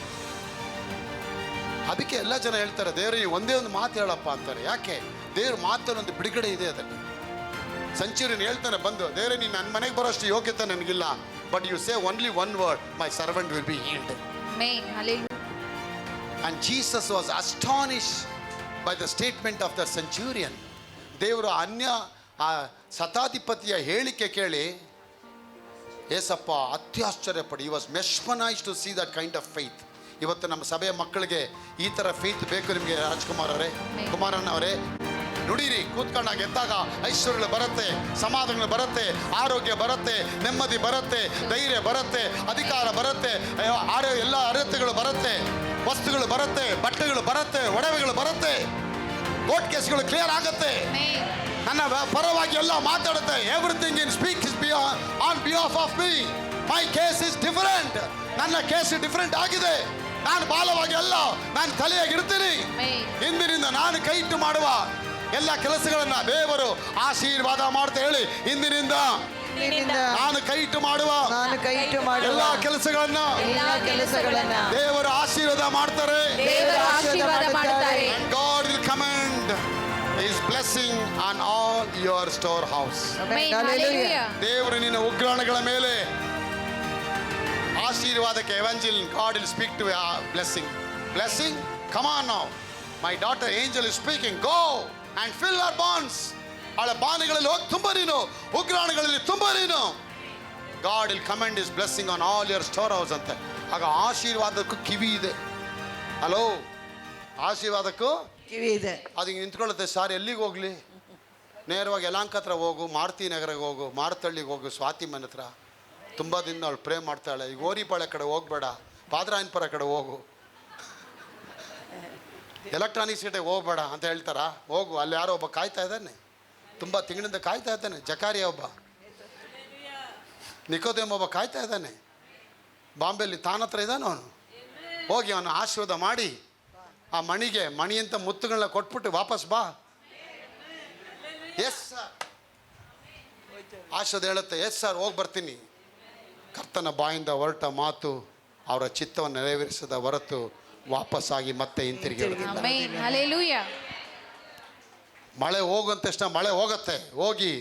ಅದಕ್ಕೆ ಎಲ್ಲ ಜನ ಹೇಳ್ತಾರೆ, ದೇವ್ರೆ ನೀವು ಒಂದೇ ಒಂದು ಮಾತು ಹೇಳಪ್ಪ ಅಂತಾರೆ. ಯಾಕೆ? ದೇವ್ರ ಮಾತಲ್ಲಿ ಒಂದು ಬಿಡುಗಡೆ ಇದೆ. ಅದಕ್ಕೆ ಸೆಂಚುರಿಯನ್ ಹೇಳ್ತಾನೆ ಬಂದು, ದೇವ್ರೆ ನೀನು ನನ್ನ ಮನೆಗೆ ಬರೋಷ್ಟು ಯೋಗ್ಯತೆ ನನಗಿಲ್ಲ, but you say only one word, my servant will be healed. And Jesus was astonished by the statement of the centurion. ದೇವರು ಆ ಶತಾಧಿಪತಿಯ ಹೇಳಿಕೆ ಕೇಳಿ ಏಸಪ್ಪ ಅತ್ಯಾಶ್ಚರ್ಯಪಡಿ. He was mesmerised to see that kind of faith. ಇವತ್ತು ನಮ್ಮ ಸಭೆಯ ಮಕ್ಕಳಿಗೆ ಈ ಥರ ಫೇತ್ ಬೇಕು ನಿಮಗೆ. ರಾಜ್ಕುಮಾರ್ ಅವರೇ, ಕುಮಾರಣ್ಣ ಅವರೇ, ನುಡೀರಿ. ಕೂತ್ಕೊಂಡಾಗ ಎದ್ದಾಗ ಐಶ್ವರ್ಯಗಳು ಬರುತ್ತೆ, ಸಮಾಧಾನಗಳು ಬರುತ್ತೆ, ಆರೋಗ್ಯ ಬರುತ್ತೆ, ನೆಮ್ಮದಿ ಬರುತ್ತೆ, ಧೈರ್ಯ ಬರುತ್ತೆ, ಅಧಿಕಾರ ಬರುತ್ತೆ, ಎಲ್ಲ ಅರ್ಹತೆಗಳು ಬರುತ್ತೆ, ವಸ್ತುಗಳು ಬರುತ್ತೆ, ಬಟ್ಟೆಗಳು ಬರುತ್ತೆ, ಒಡವೆಗಳು ಬರುತ್ತೆ, ಕೋರ್ಟ್ ಕೇಸ್ಗಳು ಕ್ಲಿಯರ್ ಆಗುತ್ತೆ. ನನ್ನ ಪರವಾಗಿ ಎಲ್ಲ ಮಾತಾಡುತ್ತೆ. Everything in speak is on behalf of me. My case is different. ನನ್ನ ಕೇಸ್ ಡಿಫರೆಂಟ್ ಆಗಿದೆ. ನಾನು ಬಾಲವಾಗಿ ಅಲ್ಲ, ನಾನು ತಲೆಯಾಗಿರ್ತೀನಿ. ಇಂದಿನಿಂದ ನಾನು ಕೈ ಇಟ್ಟು ಮಾಡುವ ಎಲ್ಲ ಕೆಲಸಗಳನ್ನ ದೇವರು ಆಶೀರ್ವಾದ ಮಾಡ್ತಾ ಹೇಳಿ, ಇಂದಿನಿಂದ ನಾನು ಕೈ ಇಟ್ಟು ಮಾಡುವ ಎಲ್ಲ ಕೆಲಸಗಳನ್ನ ದೇವರು ಆಶೀರ್ವಾದ ಮಾಡ್ತಾರೆ. And God will command His blessing on all your storehouse. ದೇವರು ನಿನ್ನ ಉಗ್ರಾಣಗಳ ಮೇಲೆ ಆಶೀರ್ವಾದಕ್ಕೆ ಎವಂಜೆಲ್ God will speak to a blessing. Come on now, my daughter Angel is speaking. Go and fill her barns. ಅವಳ ಬಾಣಗಳಲ್ಲಿ ಹೋಗಿ ತುಂಬ ನೀನು, ಉಗ್ರಾಣಗಳಲ್ಲಿ ತುಂಬ ನೀನು. God will command His blessing on all your storehouse ಅಂತ. ಆಗ ಆಶೀರ್ವಾದಕ್ಕೂ ಕಿವಿ ಇದೆ. ಹಲೋ, ಆಶೀರ್ವಾದಕ್ಕೂ ಕಿವಿ ಇದೆ. ಅದಕ್ಕೆ ನಿಂತ್ಕೊಳ್ಳುತ್ತೆ. ಸಾರ್ ಎಲ್ಲಿಗೆ ಹೋಗ್ಲಿ? ನೇರವಾಗಿ ಯಲಹಂಕ ಹತ್ರ ಹೋಗು, ಮಾರುತಿ ನಗರಕ್ಕೆ ಹೋಗು, ಮಾರುತಳ್ಳಿಗೆ ಹೋಗು, ಸ್ವಾತಿ ಮನೆ ಹತ್ರ ತುಂಬ ದಿನ ಅವಳು ಪ್ರೇ ಮಾಡ್ತಾಳೆ. ಈಗ ಓರಿಪಾಳೆ ಕಡೆ ಹೋಗ್ಬೇಡ, ಪಾದರಾಯನಪುರ ಕಡೆ ಹೋಗು, ಎಲೆಕ್ಟ್ರಾನಿಕ್ ಸಿಟಿಗೆ ಹೋಗ್ಬೇಡ ಅಂತ ಹೇಳ್ತಾರ. ಹೋಗು, ಅಲ್ಲಿ ಯಾರೋ ಒಬ್ಬ ಕಾಯ್ತಾ ಇದ್ದಾನೆ, ತುಂಬ ತಿಂಗಳಿಂದ ಕಾಯ್ತಾ ಇದ್ದಾನೆ. ಜಕಾರಿಯ ಒಬ್ಬ, ನಿಕೋದೇಮ್ ಒಬ್ಬ ಕಾಯ್ತಾ ಇದ್ದಾನೆ. ಬಾಂಬೆಯಲ್ಲಿ ತಾನತ್ರ ಇದ್ದಾನೆ ಅವನು. ಹೋಗಿ ಅವನು ಆಶೀರ್ವಾದ ಮಾಡಿ ಆ ಮಣಿ ಅಂತ ಮುತ್ತುಗಳನ್ನ ಕೊಟ್ಬಿಟ್ಟು ವಾಪಸ್ ಬಾ. ಎಸ್ ಸರ್, ಆಶೀರ್ವಾದ ಹೇಳುತ್ತೆ, ಎಸ್ ಸರ್ ಹೋಗಿ ಬರ್ತೀನಿ. ಕರ್ತನ ಬಾಯಿಂದ ಹೊರಟ ಮಾತು ಅವರ ಚಿತ್ತವನ್ನು ನೆರವೇರಿಸದ ಹೊರತು ವಾಪಸ್ಸಾಗಿ ಮತ್ತೆ ಹಿಂತಿರುಗಿ. ಮಳೆ ಹೋಗುವಂತ ತಕ್ಷಣ ಮಳೆ ಹೋಗುತ್ತೆ. ಹೋಗಿ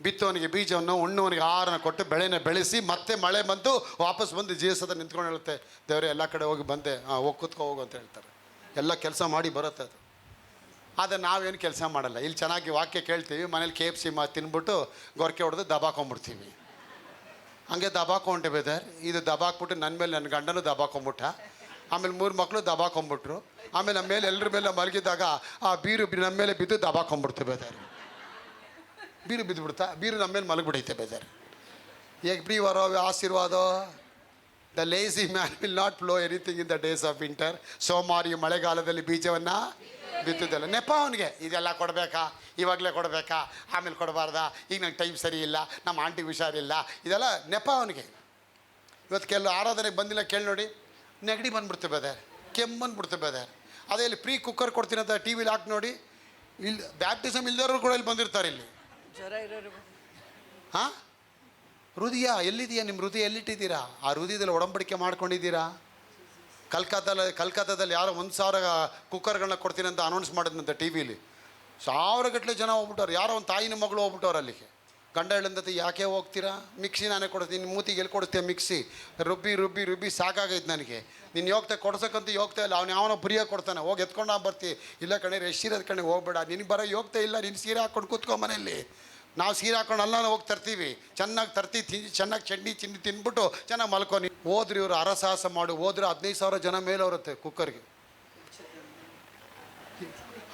ಬಿತ್ತುವನಿಗೆ ಬೀಜವನ್ನು, ಉಣ್ಣುವನಿಗೆ ಆಹಾರನ ಕೊಟ್ಟು ಬೆಳೆನ ಬೆಳೆಸಿ ಮತ್ತೆ ಮಳೆ ಬಂದು ವಾಪಸ್ ಬಂದು ಜೀವಸದ ನಿಂತ್ಕೊಂಡು ಹೇಳುತ್ತೆ, ದೇವರೇ ಎಲ್ಲ ಕಡೆ ಹೋಗಿ ಬಂದೆ, ಹೋಗಿ ಕೂತ್ಕೊ ಹೋಗು ಅಂತ ಹೇಳ್ತಾರೆ. ಎಲ್ಲ ಕೆಲಸ ಮಾಡಿ ಬರುತ್ತೆ ಅದು. ಆದರೆ ನಾವೇನು ಕೆಲಸ ಮಾಡಲ್ಲ. ಇಲ್ಲಿ ಚೆನ್ನಾಗಿ ವಾಕ್ಯ ಕೇಳ್ತೀವಿ, ಮನೇಲಿ KFC ತಿನ್ಬಿಟ್ಟು ಗೊರಕೆ ಹೊಡೆದು ದಬಾಕೊಂಡ್ಬಿಡ್ತೀವಿ. ಹಂಗೆ ದಬಾಕೊಂಡೆ ಬೇದಾರ್. ಇದು ದಬಾಕ್ಬಿಟ್ಟು ನನ್ನ ಮೇಲೆ ನನ್ನ ಗಂಡನೂ ದಬಾಕೊಂಬಿಟ್ಟ. ಆಮೇಲೆ 3 ಮಕ್ಕಳು ದಬಾಕೊಂಡ್ಬಿಟ್ರು. ಆಮೇಲೆ ನಮ್ಮ ಮೇಲೆ ಎಲ್ಲರ ಮೇಲೆ ಮಲಗಿದಾಗ ಆ ಬೀರು ನಮ್ಮ ಮೇಲೆ ಬಿದ್ದು ದಬಾಕೊಂಡ್ಬಿಡ್ತು ಬೇದಾರ್. ಬೀರು ಬಿದ್ದುಬಿಡ್ತಾ, ಬೀರು ನಮ್ಮ ಮೇಲೆ ಮಲಗಿಬಿಡೈತೆ ಬೇದಾರ್. ಎವ್ರಿ ವರ ಆಶೀರ್ವಾದ. The lazy man will not flow anything in the days of winter. ಸೋಮಾರಿ ಮಳೆಗಾಲದಲ್ಲಿ ಬೀಜವನ್ನು ಬಿತ್ತುದಲ್ಲ. ನೆಪ ಅವನಿಗೆ ಇದೆಲ್ಲ ಕೊಡಬೇಕಾ, ಇವಾಗಲೇ ಕೊಡಬೇಕಾ, ಆಮೇಲೆ ಕೊಡಬಾರ್ದಾ, ಈಗ ನಂಗೆ ಟೈಮ್ ಸರಿ ಇಲ್ಲ, ನಮ್ಮ ಆಂಟಿಗೆ ಹುಷಾರಿಲ್ಲ, ಇದೆಲ್ಲ ನೆಪ ಅವನಿಗೆ. ಇವತ್ತು ಕೆಲವು ಆರಾಧನೆಗೆ ಬಂದಿಲ್ಲ ಕೇಳಿ ನೋಡಿ, ನೆಗಡಿ ಬಂದುಬಿಡ್ತು ಬೇದಾರ್, ಕೆಮ್ಮು ಬಂದುಬಿಡ್ತು ಬೇದಾರ್. ಅದೇ ಇಲ್ಲಿ ಪ್ರೀ ಕುಕ್ಕರ್ ಕೊಡ್ತೀನಿ ಅಂತ ಟಿ ವಿಲಿ ಹಾಕಿ ನೋಡಿ. ಇಲ್ಲಿ ಬ್ಯಾಪ್ಟಿಸಮ್ ಇಲ್ದವರು ಕೂಡ ಇಲ್ಲಿ ಬಂದಿರ್ತಾರೆ. ಇಲ್ಲಿ ಹಾಂ, ಹೃದಯ ಎಲ್ಲಿದೆಯಾ? ನಿಮ್ಮ ಹೃದಯ ಎಲ್ಲಿಟ್ಟಿದ್ದೀರಾ? ಆ ಹೃದಯದಲ್ಲಿ ಒಡಂಬಡಿಕೆ ಮಾಡ್ಕೊಂಡಿದ್ದೀರಾ? ಕಲ್ಕತ್ತಾದಲ್ಲಿ ಯಾರೋ 1,000 ಕುಕ್ಕರ್ಗಳನ್ನ ಕೊಡ್ತೀನಿ ಅಂತ ಅನೌನ್ಸ್ ಮಾಡಿದ್ನಂತೆ ಟಿ ವಿಲಿ. 1,000 ಜನ ಹೋಗ್ಬಿಟ್ಟವ್ರು. ಯಾರೋ ಒಂದು ತಾಯಿನ ಮಗಳು ಹೋಗ್ಬಿಟ್ಟವ್ರು ಅಲ್ಲಿಗೆ. ಗಂಡ ಹೇಳಿದಂತೆ ಯಾಕೆ ಹೋಗ್ತೀರಾ, ಮಿಕ್ಸಿ ನಾನೇ ಕೊಡ್ತೀನಿ, ಮೂತಿಗೆ ಎಲ್ಲಿ ಕೊಡ್ತೀಯ ಮಿಕ್ಸಿ, ರುಬ್ಬಿ ರುಬ್ಬಿ ರುಬ್ಬಿ ಸಾಕಾಗೈತೆ ನನಗೆ, ನೀನು ಯೋಗ್ತಾ ಕೊಡ್ಸಕ್ಕಂತೂ ಯೋಗ್ತಾ ಇಲ್ಲ, ಅವ್ನು ಯಾವನೋ ಪ್ರಿಯ ಕೊಡ್ತಾನೆ, ಹೋಗಿ ಎತ್ಕೊಂಡು ಬರ್ತಿ. ಇಲ್ಲ ಕಣೆ ರೆಸ್ಟಿರೋದು ಕಣೆ ಹೋಗ್ಬೇಡ, ನಿನಗೆ ಬರೋ ಯೋಗ್ತಾ ಇಲ್ಲ, ನೀನು ಸೀರೆ ಹಾಕ್ಕೊಂಡು ಕೂತ್ಕೊ ಮನೆಯಲ್ಲಿ. ನಾವು ಸೀರೆ ಹಾಕೊಂಡು ಅಲ್ಲ ಹೋಗಿ ತರ್ತೀವಿ, ಚೆನ್ನಾಗಿ ಚೆನ್ನಾಗಿ ಚಟ್ನಿ ತಿಂದ್ಬಿಟ್ಟು ಚೆನ್ನಾಗಿ ಮಲ್ಕೊಂಡು ಹೋದ್ರಿ. ಇವರು ಅರಸಾಹಸ ಮಾಡು ಹೋದ್ರೆ 15,000 ಜನ ಮೇಲೆ ಬರುತ್ತೆ ಕುಕ್ಕರ್ಗೆ.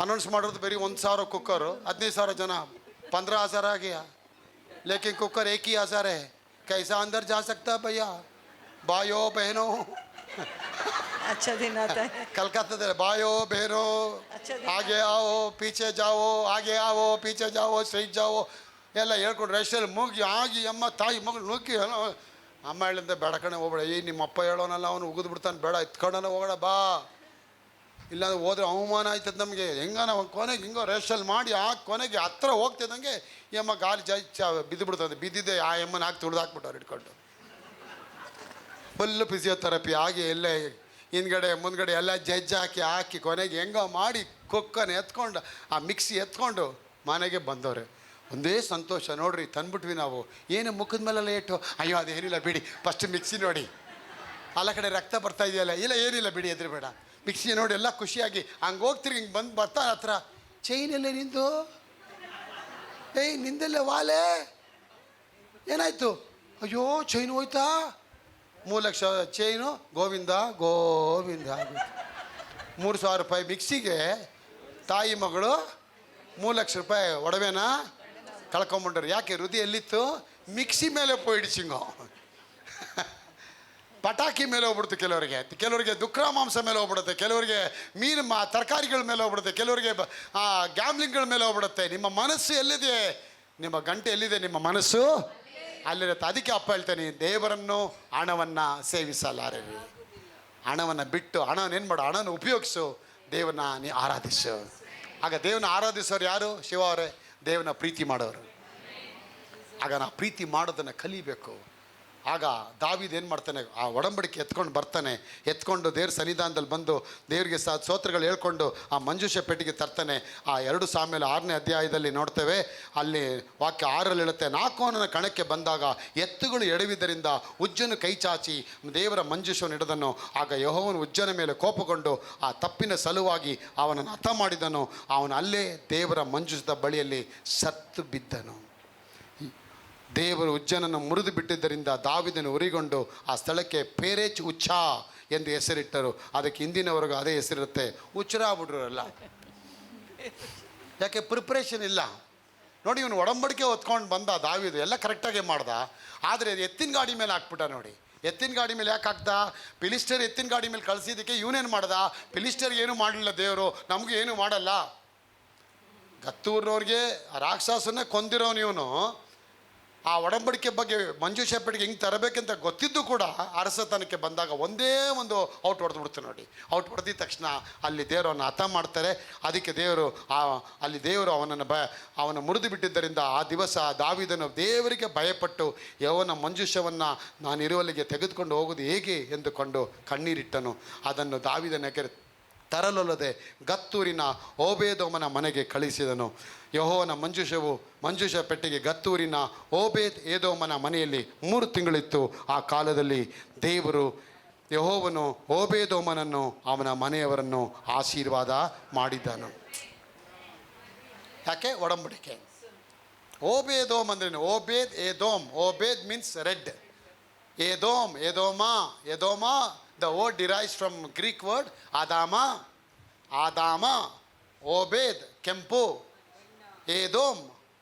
ಅನೌನ್ಸ್ ಮಾಡೋದು ಬರೀ 1,000 ಕುಕ್ಕರು, 15,000 ಜನ, 15,000 आ गया, लेकिन कुकर एक ही 1000 है, कैसा अंदर जा सकता भैया, भाइयों बहनों. अच्छा दिन आता है. कलकत्ता भाइयों बहनों, अच्छा दिन आगे आओ पीछे जाओ, आगे आओ पीछे जाओ, ಸ್ಟ್ರೈಟ್ ಜಾವೋ ಎಲ್ಲ ಹೇಳ್ಕೊಂಡು ರೆಸ್ಟಲ್ಲಿ ಮುಗಿ ಆಗಿ ಅಮ್ಮ ತಾಯಿ ಮಗಳು ನುಗ್ಗಿ ಅಮ್ಮ ಹೇಳಿಂದ ಬೇಡ ಕಣೆ ಹೋಗ್ಬೇಡ, ನಿಮ್ಮಪ್ಪ ಹೇಳೋನಲ್ಲ ಅವನು ಉಗಿದು ಬಿಡ್ತಾನೆ, ಬೇಡ ಎತ್ಕೊಂಡನ ಹೋಗೋಣ ಬಾ, ಇಲ್ಲಾಂದ್ರೆ ಹೋದ್ರೆ ಅವಮಾನ ಆಯ್ತದ ನಮಗೆ. ಹೆಂಗ ನಾವು ಕೊನೆಗೆ ಹಿಂಗೋ ರೆಸ್ಟಲ್ಲಿ ಮಾಡಿ ಆ ಕೊನೆಗೆ ಹತ್ರ ಹೋಗ್ತಿದ್ದಂಗೆ ಈ ಅಮ್ಮ ಗಾಲಿ ಬಿದ್ದು ಬಿಡ್ತದೆ. ಬಿದ್ದಿದ್ದೆ ಆ ಅಮ್ಮನ ಹಾಕಿ ತುಳಿದಾಕ್ಬಿಟ್ಟವ್ರು ಇಟ್ಕೊಂಡು. ಫುಲ್ಲು ಫಿಸಿಯೋಥೆರಪಿ ಆಗಿ ಎಲ್ಲೇ ಹಿಂದ್ಗಡೆ ಮುಂದ್ಗಡೆ ಎಲ್ಲ ಹಾಕಿ ಕೊನೆಗೆ ಹೆಂಗೋ ಮಾಡಿ ಕುಕ್ಕನ್ನು ಎತ್ಕೊಂಡು ಆ ಮಿಕ್ಸಿ ಎತ್ಕೊಂಡು ಮನೆಗೆ ಬಂದವ್ರೆ. ಒಂದೇ ಸಂತೋಷ ನೋಡ್ರಿ, ತಂದ್ಬಿಟ್ವಿ ನಾವು. ಏನು ಮುಖದ ಮೇಲೆಲ್ಲ ಏಟು, ಅಯ್ಯೋ ಅದೇನಿಲ್ಲ ಬಿಡಿ, ಫಸ್ಟ್ ಮಿಕ್ಸಿ ನೋಡಿ, ಅಲ್ಲ ಕಡೆ ರಕ್ತ ಬರ್ತಾ ಇದೆಯಲ್ಲ, ಇಲ್ಲ ಏನಿಲ್ಲ ಬಿಡಿ ಎದುರು ಬೇಡ, ಮಿಕ್ಸಿ ನೋಡಿ ಎಲ್ಲ ಖುಷಿಯಾಗಿ ಹಂಗೆ ಹೋಗ್ತಿರಿ. ಹಿಂಗೆ ಬಂದು ಬರ್ತಾ ಹತ್ರ, ಚೈನಲ್ಲೇ ನಿಂದು, ಏಯ್ ನಿಂದಲ್ಲೇ ವಾಲೆ ಏನಾಯ್ತು, ಅಯ್ಯೋ ಚೈನ್ ಹೋಯ್ತಾ, 3 ಲಕ್ಷ ಚೈನು, ಗೋವಿಂದ ಗೋವಿಂದ. 3,000 ರೂಪಾಯಿ ಮಿಕ್ಸಿಗೆ ತಾಯಿ ಮಗಳು 3 ಲಕ್ಷ ರೂಪಾಯಿ ಒಡವೆನ ಕಳ್ಕೊಂಬಿಟ್ರು. ಯಾಕೆ, ಹೃದಯ ಎಲ್ಲಿತ್ತು, ಮಿಕ್ಸಿ ಮೇಲೆ ಪೋಯಿಡಿಸಿಂಗೋ, ಪಟಾಕಿ ಮೇಲೆ ಹೋಗ್ಬಿಡುತ್ತೆ ಕೆಲವರಿಗೆ ದುಃಖ ಮಾಂಸ ಮೇಲೆ ಹೋಗ್ಬಿಡುತ್ತೆ, ಕೆಲವರಿಗೆ ಮೀನು ತರಕಾರಿಗಳ ಮೇಲೆ ಹೋಗ್ಬಿಡುತ್ತೆ, ಕೆಲವರಿಗೆ ಗ್ಯಾಮ್ಲಿಂಗ್ಗಳ ಮೇಲೆ ಹೋಗ್ಬಿಡುತ್ತೆ. ನಿಮ್ಮ ಮನಸ್ಸು ಎಲ್ಲಿದೆ, ನಿಮ್ಮ ಗಂಟೆ ಎಲ್ಲಿದೆ, ನಿಮ್ಮ ಮನಸ್ಸು ಅಲ್ಲಿರುತ್ತೆ. ಅದಕ್ಕೆ ಅಪ್ಪ ಹೇಳ್ತಾನೆ, ದೇವರನ್ನು ಹಣವನ್ನು ಸೇವಿಸಲಾರಿರಿ. ಹಣವನ್ನು ಬಿಟ್ಟು ಹಣವನ್ನು ಮಾಡು, ಹಣವನ್ನು ಉಪಯೋಗಿಸು, ದೇವರನ್ನ ನೀ ಆರಾಧಿಸು. ಆಗ ದೇವನ ಆರಾಧಿಸೋರು ಯಾರು, ಶಿವ ಅವರೇ, ದೇವನ ಪ್ರೀತಿ ಮಾಡೋರು. ಆಗ ನಾ ಪ್ರೀತಿ ಮಾಡೋದನ್ನು ಕಲಿಬೇಕು. ಆಗ ದಾವೀದ್ ಏನು ಮಾಡ್ತಾನೆ, ಆ ಒಡಂಬಡಿಕೆ ಎತ್ಕೊಂಡು ಬರ್ತಾನೆ, ಎತ್ಕೊಂಡು ದೇವ್ರ ಸನ್ನಿಧಾನದಲ್ಲಿ ಬಂದು ದೇವರಿಗೆ ಸ್ತೋತ್ರಗಳು ಹೇಳ್ಕೊಂಡು ಆ ಮಂಜೂಷ ಪೆಟ್ಟಿಗೆ ತರ್ತಾನೆ. ಆ 2 ಸಾಮ್ಯಲ 6ನೇ ಅಧ್ಯಾಯದಲ್ಲಿ ನೋಡ್ತೇವೆ, ಅಲ್ಲಿ ವಾಕ್ಯ 6ರಲ್ಲಿ ಹೇಳುತ್ತೆ, 4 ಕಣಕ್ಕೆ ಬಂದಾಗ ಎತ್ತುಗಳು ಎಡವಿದ್ದರಿಂದ ಉಜ್ಜನು ಕೈ ಚಾಚಿ ದೇವರ ಮಂಜೂಷವನ್ನು ಹಿಡಿದನು. ಆಗ ಯೆಹೋವನು ಉಜ್ಜನ ಮೇಲೆ ಕೋಪಗೊಂಡು ಆ ತಪ್ಪಿನ ಸಲುವಾಗಿ ಅವನನ್ನು ಹತ ಮಾಡಿದನು. ಅವನು ಅಲ್ಲೇ ದೇವರ ಮಂಜೂಷದ ಬಳಿಯಲ್ಲಿ ಸತ್ತು ಬಿದ್ದನು. ದೇವರು ಉಜ್ಜನನ್ನು ಮುರಿದು ಬಿಟ್ಟಿದ್ದರಿಂದ ದಾವೀದನು ಉರಿಗೊಂಡು ಆ ಸ್ಥಳಕ್ಕೆ ಪೇರೇಚ್ ಉಚ್ಚ ಎಂದು ಹೆಸರಿಟ್ಟರು. ಅದಕ್ಕೆ ಹಿಂದಿನವರೆಗೂ ಅದೇ ಹೆಸರಿರುತ್ತೆ, ಹುಚ್ಚರಾಗ್ಬಿಟ್ರಲ್ಲ. ಯಾಕೆ, ಪ್ರಿಪ್ರೇಷನ್ ಇಲ್ಲ ನೋಡಿ. ಇವನು ಒಡಂಬಡಿಕೆ ಹೊತ್ಕೊಂಡು ಬಂದ ದಾವೀದು, ಎಲ್ಲ ಕರೆಕ್ಟಾಗೇ ಮಾಡ್ದ. ಆದರೆ ಎತ್ತಿನ ಗಾಡಿ ಮೇಲೆ ಹಾಕ್ಬಿಟ್ಟ ನೋಡಿ. ಎತ್ತಿನ ಗಾಡಿ ಮೇಲೆ ಯಾಕೆ ಹಾಕ್ದ, ಫಿಲಿಸ್ಟರ್ ಎತ್ತಿನ ಗಾಡಿ ಮೇಲೆ ಕಳಿಸಿದ್ದಕ್ಕೆ ಇವನೇನು ಮಾಡ್ದ, ಫಿಲಿಸ್ಟರ್ಗೆ ಏನೂ ಮಾಡಲಿಲ್ಲ ದೇವರು, ನಮಗೂ ಏನೂ ಮಾಡಲ್ಲ. ಗತ್ತೂರಿನವ್ರಿಗೆ ರಾಕ್ಷಸನ್ನೇ ಕೊಂದಿರೋನು ಇವನು. ಆ ಒಡಂಬಡಿಕೆ ಬಗ್ಗೆ ಮಂಜೂಷ ಪೆಟ್ಟಿಗೆ ಹಿಂಗೆ ತರಬೇಕಂತ ಗೊತ್ತಿದ್ದು ಕೂಡ ಅರಸತನಕ್ಕೆ ಬಂದಾಗ ಒಂದೇ ಒಂದು ಔಟ್ ಹೊಡೆದ್ಬಿಡ್ತಾರೆ ನೋಡಿ. ಔಟ್ ಹೊಡೆದಿದ ತಕ್ಷಣ ಅಲ್ಲಿ ದೇವರನ್ನು ಹತ ಮಾಡ್ತಾರೆ. ಅದಕ್ಕೆ ದೇವರು ಅಲ್ಲಿ ದೇವರು ಅವನ ಮುರಿದು ಬಿಟ್ಟಿದ್ದರಿಂದ ಆ ದಿವಸ ದಾವೀದನು ದೇವರಿಗೆ ಭಯಪಟ್ಟು ಯೆಹೋವನ ಮಂಜೂಷವನ್ನು ನಾನು ಇರುವಲ್ಲಿಗೆ ತೆಗೆದುಕೊಂಡು ಹೋಗುವುದು ಹೇಗೆ ಎಂದುಕೊಂಡು ಕಣ್ಣೀರಿಟ್ಟನು. ಅದನ್ನು ದಾವೀದನಿಗೆ ತರಲೊಲ್ಲದೆ ಗತ್ತೂರಿನ ಓಬೇದೋಮನ ಮನೆಗೆ ಕಳಿಸಿದನು. ಯೆಹೋವನ ಮಂಜೂಷ ಪೆಟ್ಟಿಗೆ ಗತ್ತೂರಿನ ಓಬೇದ್ ಏದೋಮನ ಮನೆಯಲ್ಲಿ 3 ತಿಂಗಳಿತ್ತು. ಆ ಕಾಲದಲ್ಲಿ ದೇವರು ಯೆಹೋವನು ಓಬೇದೋಮನನ್ನು ಅವನ ಮನೆಯವರನ್ನು ಆಶೀರ್ವಾದ ಮಾಡಿದ್ದನು. ಯಾಕೆ, ಒಡಂಬಡಿಕೆ. ಓಬೇದೋಮ್ ಅಂದ್ರೇನು, Obed Edom. Obed means red, Edom the word derives from Greek word Adam, Obed ಕೆಂಪು, ಏದೋಮ್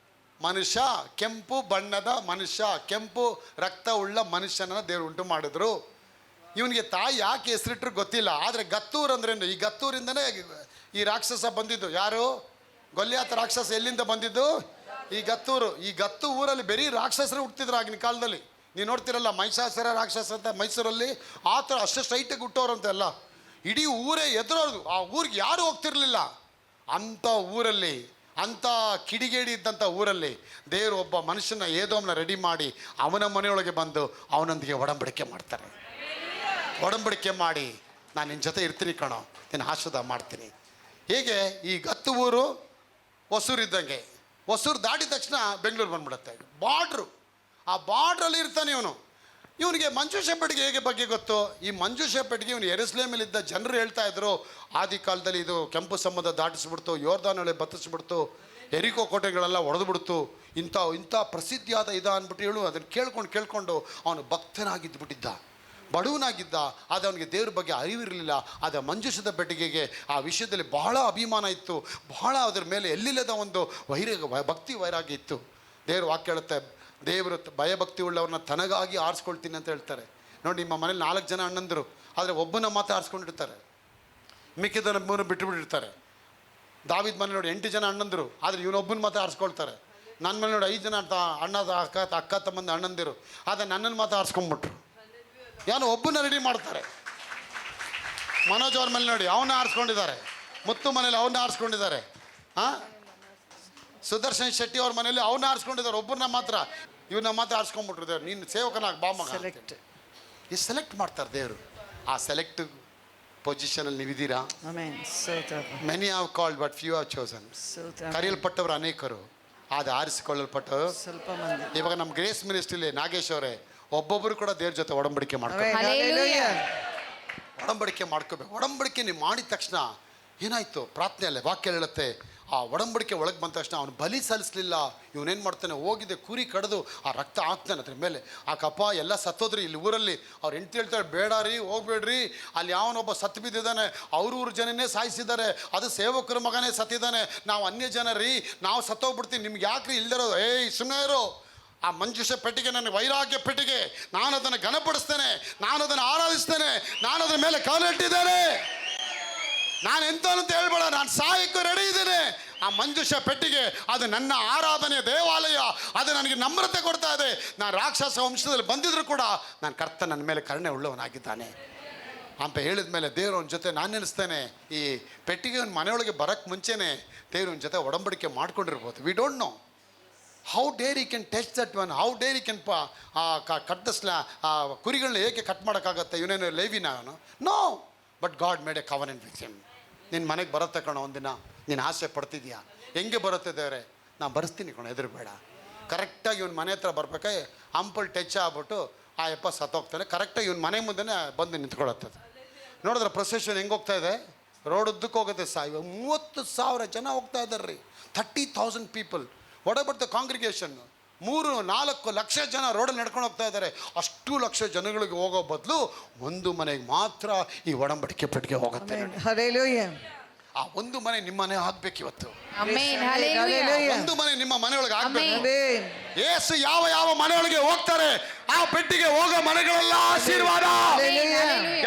ಮನುಷ್ಯ, ಕೆಂಪು ಬಣ್ಣದ ಮನುಷ್ಯ, ಕೆಂಪು ರಕ್ತ ಉಳ್ಳ ಮನುಷ್ಯನನ್ನು ದೇವರು ಉಂಟು ಮಾಡಿದ್ರು. ಇವನಿಗೆ ತಾಯಿ ಯಾಕೆ ಹೆಸರಿಟ್ರು ಗೊತ್ತಿಲ್ಲ. ಆದರೆ ಗತ್ತೂರ್ ಅಂದ್ರೇನು, ಈ ಗತ್ತೂರಿಂದನೇ ಈ ರಾಕ್ಷಸ ಬಂದಿದ್ದು. ಯಾರು, ಗೊಲ್ಯಾತ ರಾಕ್ಷಸ ಎಲ್ಲಿಂದ ಬಂದಿದ್ದು, ಈ ಗತ್ತು ಊರಲ್ಲಿ ಬರೀ ರಾಕ್ಷಸರು ಹುಟ್ಟಿದ್ರು ಆಗಿನ ಕಾಲದಲ್ಲಿ. ನೀವು ನೋಡ್ತಿರಲ್ಲ, ಮಹಿಷಾಸುರ ರಾಕ್ಷಸ ಅಂತ ಮೈಸೂರಲ್ಲಿ ಆ ಥರ ಅಷ್ಟು ಸ್ಟ್ರೈಟಾಗಿ ಹುಟ್ಟೋರಂತೆಲ್ಲ. ಇಡೀ ಊರೇ ಎದುರೋದು, ಆ ಊರಿಗೆ ಯಾರೂ ಹೋಗ್ತಿರ್ಲಿಲ್ಲ. ಅಂಥ ಊರಲ್ಲಿ, ಅಂಥ ಕಿಡಿಗೇಡಿ ಇದ್ದಂಥ ಊರಲ್ಲಿ ದೇವರು ಒಬ್ಬ ಮನುಷ್ಯನ ಏದೋಮ್ನ ರೆಡಿ ಮಾಡಿ ಅವನ ಮನೆಯೊಳಗೆ ಬಂದು ಅವನೊಂದಿಗೆ ಒಡಂಬಡಿಕೆ ಮಾಡ್ತಾರೆ. ಒಡಂಬಡಿಕೆ ಮಾಡಿ ನಾನು ನಿನ್ನ ಜೊತೆ ಇರ್ತೀನಿ ಕಣೋ, ನಿನ್ನ ಆಶೀರ್ವಾದ ಮಾಡ್ತೀನಿ. ಹೇಗೆ ಈ ಗತ್ತು ಊರು ಹೊಸೂರು ಇದ್ದಂಗೆ, ಹೊಸೂರು ದಾಟಿದ ತಕ್ಷಣ ಬೆಂಗಳೂರು ಬಂದ್ಬಿಡುತ್ತೆ, ಬಾರ್ಡ್ರು. ಆ ಬಾರ್ಡ್ರಲ್ಲಿ ಇರ್ತಾನೆ ಇವನು. ಇವನಿಗೆ ಮಂಜು ಶೆಪ್ಪಟಿಗೆ ಹೇಗೆ ಬಗ್ಗೆ ಗೊತ್ತು? ಈ ಮಂಜು ಶೆಪ್ಪಟಿಗೆ ಇವನು ಯೆರೂಸಲೇಮಲ್ಲಿದ್ದ ಜನರು ಹೇಳ್ತಾ ಇದ್ರು, ಆದಿ ಕಾಲದಲ್ಲಿ ಇದು ಕೆಂಪು ಸಮುದ್ರ ದಾಟಿಸ್ಬಿಡ್ತು, ಯೋರ್ದಾನ್ ಹೊಳೆ ಬತ್ತಿಸ್ಬಿಡ್ತು, ಎರಿಕೋ ಕೋಟೆಗಳೆಲ್ಲ ಒಡೆದ್ಬಿಡ್ತು, ಇಂಥ ಪ್ರಸಿದ್ಧಿಯಾದ ಅಂದ್ಬಿಟ್ಟು ಹೇಳು. ಅದನ್ನು ಕೇಳ್ಕೊಂಡು ಅವನು ಭಕ್ತನಾಗಿದ್ದುಬಿಟ್ಟಿದ್ದ, ಬಡವನಾಗಿದ್ದ. ಆದರೆ ಅವನಿಗೆ ದೇವ್ರ ಬಗ್ಗೆ ಅರಿವಿರಲಿಲ್ಲ. ಆದರೆ ಮಂಜುಷದ ಬೆಟ್ಟಿಗೆಗೆ ಆ ವಿಷಯದಲ್ಲಿ ಬಹಳ ಅಭಿಮಾನ ಇತ್ತು, ಬಹಳ ಅದ್ರ ಮೇಲೆ ಎಲ್ಲಿಲ್ಲದ ಒಂದು ಭಕ್ತಿ ವೈರಾಗ್ಯ ಇತ್ತು. ದೇವ್ರ ವಾಕ್ಯ ಹೇಳುತ್ತೆ, ದೇವರು ಭಯಭಕ್ತಿ ಉಳ್ಳವ್ರನ್ನ ತನಗಾಗಿ ಆರಿಸ್ಕೊಳ್ತೀನಿ ಅಂತ ಹೇಳ್ತಾರೆ. ನೋಡಿ, ನಿಮ್ಮ ಮನೇಲಿ 4 ಜನ ಅಣ್ಣಂದರು, ಆದರೆ ಒಬ್ಬನ ಮಾತ್ರ ಆರಿಸ್ಕೊಂಡಿರ್ತಾರೆ, ಮಿಕ್ಕಿದನ್ನ 3 ಬಿಟ್ಟುಬಿಟ್ಟಿರ್ತಾರೆ. ದಾವಿದ ಮನೆ ನೋಡಿ 8 ಜನ ಅಣ್ಣಂದರು, ಆದರೆ ಇವನೊಬ್ಬನ ಮಾತ್ರ ಆರಿಸ್ಕೊಳ್ತಾರೆ. ನನ್ನ ಮನೆ ನೋಡಿ 5 ಜನ ಅಕ್ಕ ತಮ್ಮಂದ ಅಣ್ಣಂದಿರು, ಆದರೆ ನನ್ನನ್ನು ಮಾತ್ರ ಆರಿಸ್ಕೊಂಡ್ಬಿಟ್ರು. ಏನೋ ಒಬ್ಬನ ರೆಡಿ ಮಾಡ್ತಾರೆ. ಮನೋಜ್ ಅವ್ರ ಮೇಲೆ ನೋಡಿ, ಅವನ್ನ ಆರಿಸ್ಕೊಂಡಿದ್ದಾರೆ. ಮುತ್ತು ಮನೇಲಿ ಅವನ್ನ ಆರಿಸ್ಕೊಂಡಿದ್ದಾರೆ. ಸುದರ್ಶನ್ ಶೆಟ್ಟಿ ಅವ್ರ ಮನೇಲಿ ಅವನ್ನ ಆರಿಸ್ಕೊಂಡಿದ್ದಾರೆ, ಒಬ್ಬರನ್ನ ಮಾತ್ರ. ಇವನ್ನ ಮಾತ್ರ ಆರಿಸ್ಕೊಂಡ್ಬಿಟ್ಟಿದ್ದಾರೆ, ನೀನು ಸೇವಕನಾಗಿ ಬಾಮ. ಈ ಸೆಲೆಕ್ಟ್ ಮಾಡ್ತಾರೆ ದೇವರು. ಆ ಸೆಲೆಕ್ಟ್ ಪೊಸಿಷನಲ್ಲಿ ನೀವಿದ್ದೀರಾ? Many have called but few have chosen. ಕರೆಯಲ್ಪಟ್ಟವರು ಅನೇಕರು, ಅದು ಆರಿಸಿಕೊಳ್ಳಲ್ಪಟ್ಟವರು ಸ್ವಲ್ಪ ಮಂದಿ. ಇವಾಗ ನಮ್ಮ ಗ್ರೇಸ್ ಮಿನಿಸ್ಟ್ರಿಲಿ ನಾಗೇಶ್ ಅವರೇ, ಒಬ್ಬೊಬ್ಬರು ಕೂಡ ದೇವ್ರ ಜೊತೆ ಒಡಂಬಡಿಕೆ ಮಾಡ್ಕೋಬೇಕು. ಒಡಂಬಡಿಕೆ ಮಾಡ್ಕೋಬೇಕು. ಒಡಂಬಡಿಕೆ ನೀವು ಮಾಡಿದ ತಕ್ಷಣ ಏನಾಯ್ತು? ಪ್ರಾರ್ಥನೆಯಲ್ಲೇ ವಾಕ್ಯ ಹೇಳುತ್ತೆ, ಆ ಒಡಂಬಡಿಕೆ ಒಳಗೆ ಬಂದ ತಕ್ಷಣ ಅವನು ಬಲಿ ಸಲ್ಲಿಸಲಿಲ್ಲ. ಇವನೇನು ಮಾಡ್ತಾನೆ? ಹೋಗಿದೆ ಕುರಿ ಕಡಿದು ಆ ರಕ್ತ ಹಾಕ್ತಾನೆ ಅದ್ರ ಮೇಲೆ. ಆ ಕಪ್ಪ ಎಲ್ಲ ಸತ್ತೋದ್ರಿ. ಇಲ್ಲಿ ಊರಲ್ಲಿ ಅವ್ರು ಹೆಂಡ್ತಿ ಹೇಳ್ತಾರೆ, ಬೇಡ ರೀ, ಹೋಗ್ಬೇಡ್ರಿ, ಅಲ್ಲಿ ಯಾವನೊಬ್ಬ ಸತ್ತು ಬಿದ್ದಿದ್ದಾನೆ, ಅವ್ರೂರು ಜನನೇ ಸಾಯಿಸಿದ್ದಾರೆ, ಅದು ಸೇವಕರ ಮಗನೇ ಸತ್ತಿದ್ದಾನೆ, ನಾವು ಅನ್ಯ ಜನ ರೀ, ನಾವು ಸತ್ತೋಗ್ಬಿಡ್ತೀವಿ, ನಿಮ್ಗೆ ಯಾಕ್ರಿ ಇಲ್ದಿರೋದು? ಏಯ್ ಸುಮ್ಮನೆ ಇರು. ಆ ಮಂಜುಷ ಪೆಟ್ಟಿಗೆ ನನ್ನ ವೈರಾಗ್ಯ ಪೆಟ್ಟಿಗೆ, ನಾನು ಅದನ್ನು ಘನಪಡಿಸ್ತೇನೆ, ನಾನು ಅದನ್ನು ಆರಾಧಿಸ್ತೇನೆ, ನಾನು ಅದರ ಮೇಲೆ ಕಾಲಿಟ್ಟಿದ್ದೇನೆ. ನಾನು ಎಂತಂತ ಹೇಳ್ಬೇಡ, ನಾನು ಸಾಯಕ್ಕೂ ರೆಡಿ ಇದ್ದೇನೆ. ಆ ಮಂಜುಷ ಪೆಟ್ಟಿಗೆ ಅದು ನನ್ನ ಆರಾಧನೆಯ ದೇವಾಲಯ, ಅದು ನನಗೆ ನಮ್ರತೆ ಕೊಡ್ತಾ ಇದೆ. ನಾನು ರಾಕ್ಷಸ ವಂಶದಲ್ಲಿ ಬಂದಿದ್ರು ಕೂಡ ನಾನು ಕರ್ತ ನನ್ನ ಮೇಲೆ ಕರುಣೆ ಉಳ್ಳವನಾಗಿದ್ದಾನೆ ಅಂತ ಹೇಳಿದ ಮೇಲೆ ದೇವ್ರ ಜೊತೆ ನಾನು ನೆನೆಸ್ತೇನೆ. ಈ ಪೆಟ್ಟಿಗೆ ಒಂದು ಮನೆಯೊಳಗೆ ಬರೋಕ್ಕೆ ಮುಂಚೆನೇ ದೇವ್ರ ಜೊತೆ ಒಡಂಬಡಿಕೆ ಮಾಡ್ಕೊಂಡಿರ್ಬೋದು. We don't know how dare he can touch that one, how dare he can cut the ಕುರಿಗಳನ್ನ ಏಕೆ ಕಟ್ ಮಾಡೋಕ್ಕಾಗತ್ತೆ? ಇವನೇನು ಲೇವಿನ ಅವನು? No, but God made a covenant with him. ನಿನ್ನ ಮನೆಗೆ ಬರುತ್ತೆ ಕಣೋ ಒಂದಿನ, ನೀನು ಆಸೆ ಪಡ್ತಿದ್ಯಾ? ಹೆಂಗೆ ಬರುತ್ತೆ ದೇವ್ರೆ? ನಾನು ಬರೆಸ್ತೀನಿ ಕಣೋ, ಎದುರು ಬೇಡ. ಕರೆಕ್ಟಾಗಿ ಇವನ ಮನೆ ಹತ್ರ ಬರ್ಬೇಕಾದ್ರೆ ಅಂಪಲ್ ಟಚ್ ಆಗ್ಬಿಟ್ಟು ಆ ಯಪ್ಪ ಸತ್ತೋಗ್ತಾನೆ. ಕರೆಕ್ಟಾಗಿ ಇವನ ಮನೆ ಮುಂದೆನೇ ಬಂದು ನಿಂತ್ಕೊಳತ್ತದು. ನೋಡಿದ್ರೆ ಪ್ರೊಸೆಷನ್ ಹೆಂಗೆ ಹೋಗ್ತಾ ಇದೆ? ರೋಡ್ ಉದ್ದಕ್ಕೆ ಹೋಗುತ್ತೆ. 30,000 ಜನ ಹೋಗ್ತಾ ಇದ್ದಾರೆ ರೀ. 30,000 ಪೀಪಲ್. ಒಡಬಡ್ತ ಕಾಂಗ್ರಿಗೇಷನ್ 3-4 ಲಕ್ಷ ಜನ ರೋಡಲ್ಲಿ ನಡ್ಕೊಂಡು ಹೋಗ್ತಾ ಇದ್ದಾರೆ. ಅಷ್ಟು ಲಕ್ಷ ಜನಗಳಿಗೆ ಹೋಗೋ ಬದಲು ಒಂದು ಮನೆಗೆ ಮಾತ್ರ ಈ ಒಡಂಬಡಿಕೆ ಪೆಟ್ಟಿಗೆ ಹೋಗುತ್ತೆ. ಆ ಒಂದು ಮನೆ ನಿಮ್ಮ ಮನೆ ಆಗ್ಬೇಕು ಇವತ್ತು. ಒಂದು ಮನೆ ನಿಮ್ಮ ಮನೆಯೊಳಗೆ ಆಗ್ಬೇಕು. ಯೇಸು ಯಾವ ಮನೆಯೊಳಗೆ ಹೋಗ್ತಾರೆ ಆ ಪೆಟ್ಟಿಗೆ ಹೋಗೋ ಮನೆಗಳೆಲ್ಲ ಆಶೀರ್ವಾದ.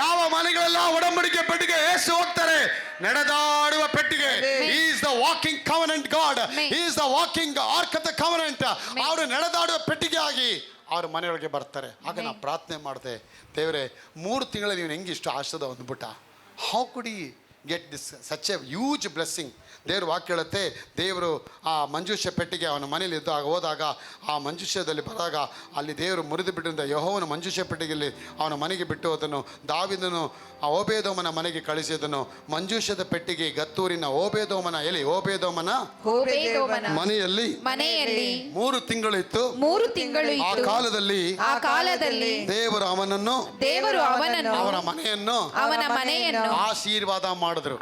ಯಾವ ಮನೆಗಳೆಲ್ಲ ಒಡಂಬಡಿಕೆ ಪೆಟ್ಟಿಗೆ ಯೇಸು ಹೋಗ್ತಾರೆ, ನಡೆದಾಡುವ ಪೆಟ್ಟಿಗೆ. He is the walking covenant God. He is the walking ark of the covenant. ಅವರು ನಡೆದಾಡುವ ಪೆಟ್ಟಿಗೆ ಆಗಿ ಅವ್ರ ಮನೆಯೊಳಗೆ ಬರ್ತಾರೆ. ಆಗ ನಾವು ಪ್ರಾರ್ಥನೆ ಮಾಡಿದೆ, ದೇವರೇ 3 ತಿಂಗಳಲ್ಲಿ ನೀವು ಹೆಂಗೆ ಇಷ್ಟು ಆಶೀರ್ವಾದ ಹೊಂದ್ಬಿಟ್ಟ? ಹೌ ಕುಡ್ ಈ get this such A huge blessing? ದೇವರು ವಾಕ್ಯ ಹೇಳುತ್ತೆ, ದೇವರು ಆ ಮಂಜುಷ ಪೆಟ್ಟಿಗೆ ಅವನ ಮನೇಲಿ ಇದ್ದಾಗ ಹೋದಾಗ ಆ ಮಂಜುಷದಲ್ಲಿ ಬರಾಗ ಅಲ್ಲಿ ದೇವರು ಮುರಿದು ಬಿಟ್ಟಿದ್ದ ಯೆಹೋವನ ಮಂಜುಷ ಪೆಟ್ಟಿಗೆಯಲ್ಲಿ ಅವನ ಮನೆಗೆ ಬಿಟ್ಟು ಅದನ್ನು ದಾವೀದನು ಆ ಓಬೇದೋಮನ ಮನೆಗೆ ಕಳಿಸಿದನು. ಮಂಜುಷದ ಪೆಟ್ಟಿಗೆ ಗತ್ತೂರಿನ ಓಬೇದೋಮನ ಮನೆಯಲ್ಲಿ 3 ತಿಂಗಳು ಇತ್ತು. ಆ ಕಾಲದಲ್ಲಿ ದೇವರು ಅವನನ್ನು ಅವನ ಮನೆಯನ್ನು ಆಶೀರ್ವಾದ ಮಾಡಿದ್ರು.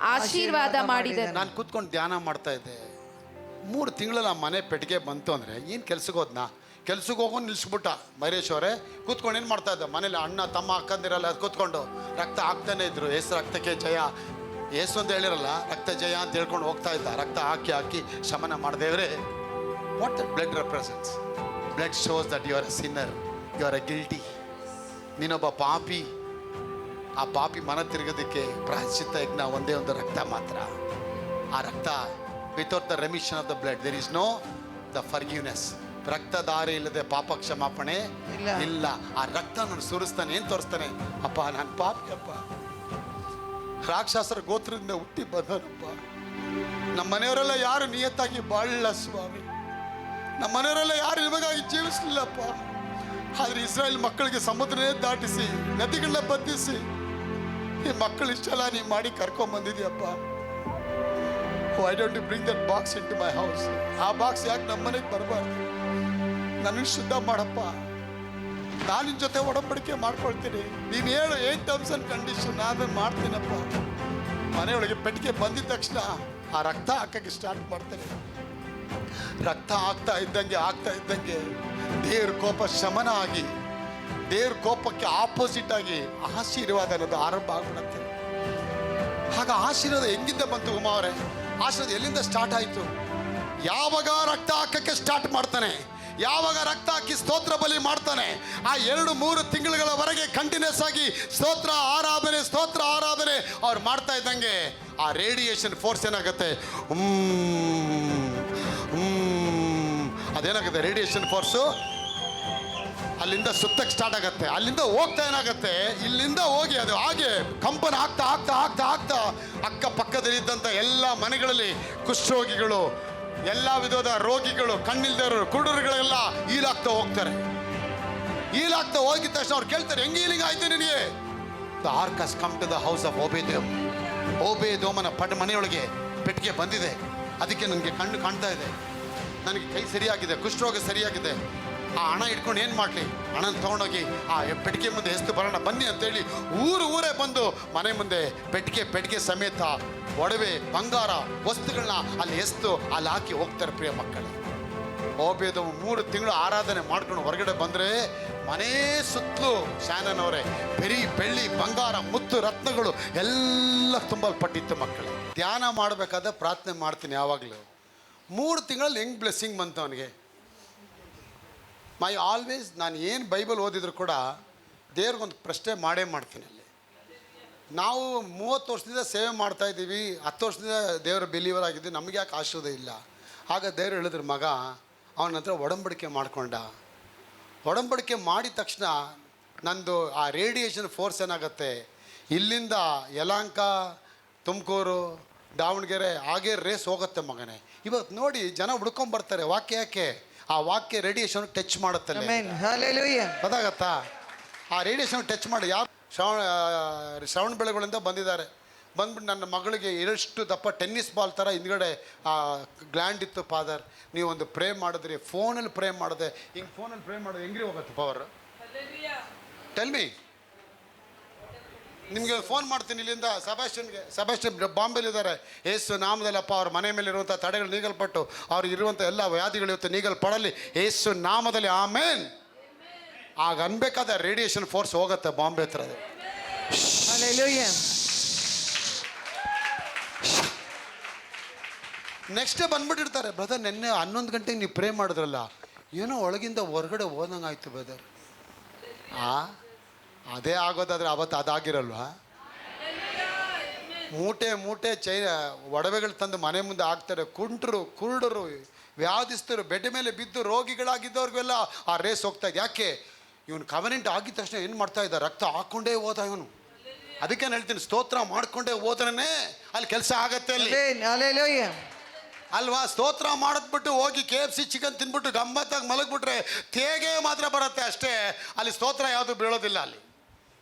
ನಾನು ಕೂತ್ಕೊಂಡು ಧ್ಯಾನ ಮಾಡ್ತಾ ಇದ್ದೆ. 3 ತಿಂಗಳಲ್ಲಿ ಆ ಮನೆ ಪೆಟ್ಟಿಗೆ ಬಂತು ಅಂದರೆ ಏನು ಕೆಲ್ಸಕ್ಕೆ ಹೋದ್ನಾ? ಕೆಲ್ಸಕ್ಕೆ ಹೋಗೋನು ನಿಲ್ಸ್ಬಿಟ್ಟ ಮಹೇಶ್ ಅವರೇ. ಕೂತ್ಕೊಂಡು ಏನು ಮಾಡ್ತಾ ಇದ್ದ? ಮನೇಲಿ ಅಣ್ಣ ತಮ್ಮ ಅಕ್ಕಂದಿರಲ್ಲ, ಅದು ಕೂತ್ಕೊಂಡು ರಕ್ತ ಹಾಕ್ತಾನೆ ಇದ್ರು. ಏಸು ರಕ್ತಕ್ಕೆ ಜಯ, ಏಸು ಅಂತ ಹೇಳಿರಲ್ಲ, ರಕ್ತ ಜಯ ಅಂತ ಹೇಳ್ಕೊಂಡು ಹೋಗ್ತಾ ಇದ್ದ. ರಕ್ತ ಹಾಕಿ ಶಮನ ಮಾಡಿದೇವ್ರೆ. What the blood represents? Blood shows that you are a sinner, you are a guilty. ನೀನೊಬ್ಬ ಪಾಪಿ. ಆ ಪಾಪಿ ಮನ ತಿರುಗೋದಕ್ಕೆ ಪ್ರಾಯಶ್ಚಿತ್ತ ಯಜ್ಞ ಒಂದೇ ಒಂದು ರಕ್ತ ಮಾತ್ರ. ಆ ರಕ್ತ, without the remission of the blood there is no the forgiveness. ರಕ್ತಧಾರೆ ಇಲ್ಲದೆ ಪಾಪ ಕ್ಷಮಾಪಣೆ ಇಲ್ಲ. ಆ ರಕ್ತ ನಾನು ಸುರಿಸ್ತಾನೆ. ಏನು ತೋರಿಸ್ತಾನೆ? ಅಪ್ಪ ನಾನು ಪಾಪಿಯಪ್ಪ, ರಾಕ್ಷಸರ ಗೋತ್ರದಿಂದ ಹುಟ್ಟಿ ಬಂದನಪ್ಪ. ನಮ್ಮ ಮನೆಯವರೆಲ್ಲ ಯಾರು ನಿಯತ್ತಾಗಿ ಬಾಳಲ್ಲ ಸ್ವಾಮಿ. ನಮ್ಮ ಮನೆಯವರೆಲ್ಲ ಯಾರು ನಿಮಗಾಗಿ ಜೀವಿಸಲಿಲ್ಲಪ್ಪ. ಆದರೆ ಇಸ್ರಾಯೇಲ್ ಮಕ್ಕಳಿಗೆ ಸಮುದ್ರನೇ ದಾಟಿಸಿ, ನದಿಗಳನ್ನ ಬದ್ಧಿಸಿ, ಈ ಮಕ್ಕಳು ಇಷ್ಟೆಲ್ಲ ನೀ ಮಾಡಿ ಕರ್ಕೊಂಬಂದಿದ್ಯಪ್ಪ. Why don't you bring that box into my house? ಆ ಬಾಕ್ಸ್ ಯಾಕೆ ನಮ್ಮ ಮನೆಗೆ ಬರಬಾರ್ದು? ನನಗೆ ಶುದ್ಧ ಮಾಡಪ್ಪ, ನಾನು ನಿನ್ನ ಜೊತೆ ಒಡಂಬಡಿಕೆ ಮಾಡ್ಕೊಳ್ತೀನಿ. ನೀನು ಹೇಳು ಏನು ಟರ್ಮ್ಸ್ ಆ್ಯಂಡ್ ಕಂಡೀಷನ್, ನಾನು ಮಾಡ್ತೀನಪ್ಪ. ಮನೆಯೊಳಗೆ ಪೆಟ್ಟಿಗೆ ಬಂದಿದ ತಕ್ಷಣ ಆ ರಕ್ತ ಹಾಕಕ್ಕೆ ಸ್ಟಾರ್ಟ್ ಮಾಡ್ತೇನೆ. ರಕ್ತ ಆಗ್ತಾ ಇದ್ದಂಗೆ ದೇವ್ರ ಕೋಪ ಶಮನ ಆಗಿ, ದೇವ್ರ ಕೋಪಕ್ಕೆ ಆಪೋಸಿಟ್ ಆಗಿ ಆಶೀರ್ವಾದ ಅನ್ನೋದು ಆರಂಭ ಆಗ್ಬಿಡುತ್ತೆ. ಆಗ ಆಶೀರ್ವಾದ ಹೆಂಗಿಂದ ಬಂತು ಉಮಾ ಅವರೇ? ಆಶೀರ್ವಾದ ಎಲ್ಲಿಂದ ಸ್ಟಾರ್ಟ್ ಆಯಿತು? ಯಾವಾಗ ರಕ್ತ ಹಾಕಕ್ಕೆ ಸ್ಟಾರ್ಟ್ ಮಾಡ್ತಾನೆ, ಯಾವಾಗ ರಕ್ತ ಹಾಕಿ ಸ್ತೋತ್ರ ಬಲಿ ಮಾಡ್ತಾನೆ, ಆ 2-3 ತಿಂಗಳುಗಳವರೆಗೆ ಕಂಟಿನ್ಯೂಸ್ ಆಗಿ ಸ್ತೋತ್ರ ಆರಾಧನೆ ಅವ್ರು ಮಾಡ್ತಾ ಇದ್ದಂಗೆ ಆ ರೇಡಿಯೇಷನ್ ಫೋರ್ಸ್ ಏನಾಗುತ್ತೆ, ಅದೇನಾಗುತ್ತೆ ರೇಡಿಯೇಷನ್ ಫೋರ್ಸು ಅಲ್ಲಿಂದ ಸುತ್ತಕ್ಕೆ ಸ್ಟಾರ್ಟ್ ಆಗುತ್ತೆ. ಅಲ್ಲಿಂದ ಹೋಗ್ತಾ ಏನಾಗುತ್ತೆ, ಇಲ್ಲಿಂದ ಹೋಗಿ ಅದು ಹಾಗೆ ಕಂಪನ ಆಗ್ತಾ ಅಕ್ಕಪಕ್ಕದಲ್ಲಿದ್ದಂಥ ಎಲ್ಲ ಮನೆಗಳಲ್ಲಿ ಕುಷ್ಠರೋಗಿಗಳು, ಎಲ್ಲ ವಿಧದ ರೋಗಿಗಳು, ಕಣ್ಣಿಲ್ದವರು, ಕುರುಡರುಗಳೆಲ್ಲ ಈಲಾಗ್ತಾ ಹೋಗ್ತಾರೆ. ಈಲಾಗ್ತಾ ಹೋಗಿದ ತಕ್ಷಣ ಅವ್ರು ಕೇಳ್ತಾರೆ, ಹೆಂಗೆ ಈಲಿಂಗ್ ಆಯ್ತು ನಿನಗೆ? The ark has come to the house of Obededom. ಓಬೇದೋಮನ ಮನೆಯೊಳಗೆ ಪೆಟ್ಟಿಗೆ ಬಂದಿದೆ, ಅದಕ್ಕೆ ನನಗೆ ಕಣ್ಣು ಕಾಣ್ತಾ ಇದೆ, ನನಗೆ ಕೈ ಸರಿಯಾಗಿದೆ, ಕುಷ್ಠರೋಗ ಸರಿಯಾಗಿದೆ. ಆ ಹಣ ಇಟ್ಕೊಂಡು ಏನು ಮಾಡಲಿ? ಹಣನ ತೊಗೊಂಡೋಗಿ ಆ ಪೆಟ್ಟಿಗೆ ಮುಂದೆ ಎಸ್ತು ಬರೋಣ ಬನ್ನಿ ಅಂತೇಳಿ ಊರೇ ಬಂದು ಮನೆ ಮುಂದೆ ಪೆಟ್ಟಿಗೆ ಸಮೇತ ಒಡವೆ, ಬಂಗಾರ, ವಸ್ತುಗಳನ್ನ ಅಲ್ಲಿ ಎಸ್ತು ಅಲ್ಲಿ ಹಾಕಿ ಹೋಗ್ತಾರೆ. ಪ್ರಿಯ ಮಕ್ಕಳೇ, ಓಬೇದೋಮ್ 3 ತಿಂಗಳು ಆರಾಧನೆ ಮಾಡ್ಕೊಂಡು ಹೊರಗಡೆ ಬಂದರೆ ಮನೆ ಸುತ್ತಲೂ ಶಾನನ್ ಅವರೇ ಬೆಳ್ಳಿ, ಬಂಗಾರ, ಮುತ್ತು, ರತ್ನಗಳು ಎಲ್ಲ ತುಂಬಲ್ಪಟ್ಟಿತ್ತು. ಮಕ್ಕಳೇ, ಧ್ಯಾನ ಮಾಡಬೇಕಾದ್ರೆ ಪ್ರಾರ್ಥನೆ ಮಾಡ್ತೀನಿ ಯಾವಾಗಲೂ. 3 ತಿಂಗಳಲ್ಲಿ ಹೆಂಗೆ ಬ್ಲೆಸ್ಸಿಂಗ್ ಬಂತು ಅವನಿಗೆ? ಆಲ್ವೇಸ್ ನಾನು ಏನು ಬೈಬಲ್ ಓದಿದ್ರು ಕೂಡ ದೇವ್ರಿಗೊಂದು ಪ್ರಶ್ನೆ ಮಾಡ್ತೀನಿ. ಅಲ್ಲಿ ನಾವು 30 ವರ್ಷದಿಂದ ಸೇವೆ ಮಾಡ್ತಾ ಇದ್ದೀವಿ, 10 ವರ್ಷದಿಂದ ದೇವರ ಬಿಲೀವರ್ ಆಗಿದ್ದೀವಿ, ನಮಗೆ ಯಾಕೆ ಆಶೀರ್ವಾದ ಇಲ್ಲ? ಆಗ ದೇವರು ಹೇಳಿದ್ರು, ಮಗ ಅವನ ಹತ್ರ ಒಡಂಬಡಿಕೆ ಮಾಡ್ಕೊಂಡ. ಒಡಂಬಡಿಕೆ ಮಾಡಿದ ತಕ್ಷಣ ನಂದು ಆ ರೇಡಿಯೇಷನ್ ಫೋರ್ಸ್ ಏನಾಗುತ್ತೆ, ಇಲ್ಲಿಂದ ಯಲಹಂಕ, ತುಮಕೂರು, ದಾವಣಗೆರೆ ಹಾಗೆ ರೇಸ್ ಹೋಗುತ್ತೆ ಮಗನೇ. ಇವತ್ತು ನೋಡಿ ಜನ ಹುಡ್ಕೊಂಬರ್ತಾರೆ. ವಾಕ್ಯ ಯಾಕೆ? ಆ ವಾಕ್ಯ ರೇಡಿಯೇಷನ್ ಟಚ್ ಮಾಡುತ್ತೆ. ಗೊತ್ತಾಗತ್ತಾ? ಆ ರೇಡಿಯೇಷನ್ ಟಚ್ ಮಾಡಿ ಯಾರು ಶ್ರವಣ ಬೆಳಗಳಿಂದ ಬಂದಿದ್ದಾರೆ. ಬಂದ್ಬಿಟ್ಟು ನನ್ನ ಮಗಳಿಗೆ ಎಷ್ಟು ದಪ್ಪ ಟೆನ್ನಿಸ್ ಬಾಲ್ ಥರ ಹಿಂದ್ಗಡೆ ಗ್ಲ್ಯಾಂಡ್ ಇತ್ತು ಫಾದರ್, ನೀವು ಒಂದು ಪ್ರೇ ಮಾಡಿದ್ರಿ, ಫೋನಲ್ಲಿ ಪ್ರೇ ಮಾಡಿದೆ. ಹಿಂಗೆ ಫೋನಲ್ಲಿ ಪ್ರೇ ಮಾಡೋದು ಹೆಂಗ್ರಿ ಹೋಗುತ್ತೆ ಪವರ್? Tell me. ನಿಮಗೆ ಫೋನ್ ಮಾಡ್ತೀನಿ ಇಲ್ಲಿಂದ ಸೆಬಾಸ್ಟಿಯನ್ ಬಾಂಬೆಲಿದ್ದಾರೆ. ಏಸು ನಾಮದಲ್ಲಪ್ಪ ಅವ್ರ ಮನೆ ಮೇಲೆ ಇರುವಂಥ ತಡೆಗಳು ನೀಗಲ್ಪಟ್ಟು ಅವ್ರಿಗೆ ಇರುವಂಥ ಎಲ್ಲ ವ್ಯಾಧಿಗಳು ಇವತ್ತು ನೀಗಲ್ಪಡಲಿ ಏಸು ನಾಮದಲ್ಲಿ, ಆಮೇನ್. ಆಗ ಅನ್ಬೇಕಾದ ರೇಡಿಯೇಷನ್ ಫೋರ್ಸ್ ಹೋಗುತ್ತೆ ಬಾಂಬೆ ಹತ್ರ. ನೆಕ್ಸ್ಟ್ ಡೇ ಬಂದ್ಬಿಟ್ಟಿರ್ತಾರೆ, ಬ್ರದರ್ ನಿನ್ನೆ 11 ಗಂಟೆಗೆ ನೀವು ಪ್ರೇ ಮಾಡಿದ್ರಲ್ಲ, ಏನೋ ಒಳಗಿಂದ ಹೊರಗಡೆ ಹೋದಂಗೆ ಆಯಿತು ಬ್ರದರ್. ಅದೇ ಆಗೋದಾದ್ರೆ ಅವತ್ತು ಅದಾಗಿರಲ್ವಾ? ಮೂಟೆ ಒಡವೆಗಳು ತಂದು ಮನೆ ಮುಂದೆ ಹಾಕ್ತಾರೆ. ಕುಂಟರು, ಕುರುಡರು, ವ್ಯಾಧಿಸ್ತರು, ಬೆಡ್ ಮೇಲೆ ಬಿದ್ದು ರೋಗಿಗಳಾಗಿದ್ದವ್ರಿಗೆಲ್ಲ ಆ ರೇಸ್ ಹೋಗ್ತಾ ಇದೆ. ಯಾಕೆ? ಇವನು ಕವನೆಂಟ್ ಆಗಿದ ತಕ್ಷಣ ಏನು ಮಾಡ್ತಾ ಇದ್ದ? ರಕ್ತ ಹಾಕ್ಕೊಂಡೇ ಹೋದ ಇವನು. ಅದಕ್ಕೆ ನಾನು ಹೇಳ್ತೀನಿ, ಸ್ತೋತ್ರ ಮಾಡ್ಕೊಂಡೇ ಹೋದ್ರೇ ಅಲ್ಲಿ ಕೆಲಸ ಆಗತ್ತೆ ಅಲ್ಲಿ ಅಲ್ವಾ? ಸ್ತೋತ್ರ ಮಾಡಿದ್ಬಿಟ್ಟು ಹೋಗಿ KFC ಚಿಕನ್ ತಿನ್ಬಿಟ್ಟು ಗಮ್ಮತ್ತಾಗಿ ಮಲಗಿಬಿಟ್ರೆ ತೇಗೆ ಮಾತ್ರ ಬರುತ್ತೆ ಅಷ್ಟೇ. ಅಲ್ಲಿ ಸ್ತೋತ್ರ ಯಾವುದು ಬೀಳೋದಿಲ್ಲ. ಅಲ್ಲಿ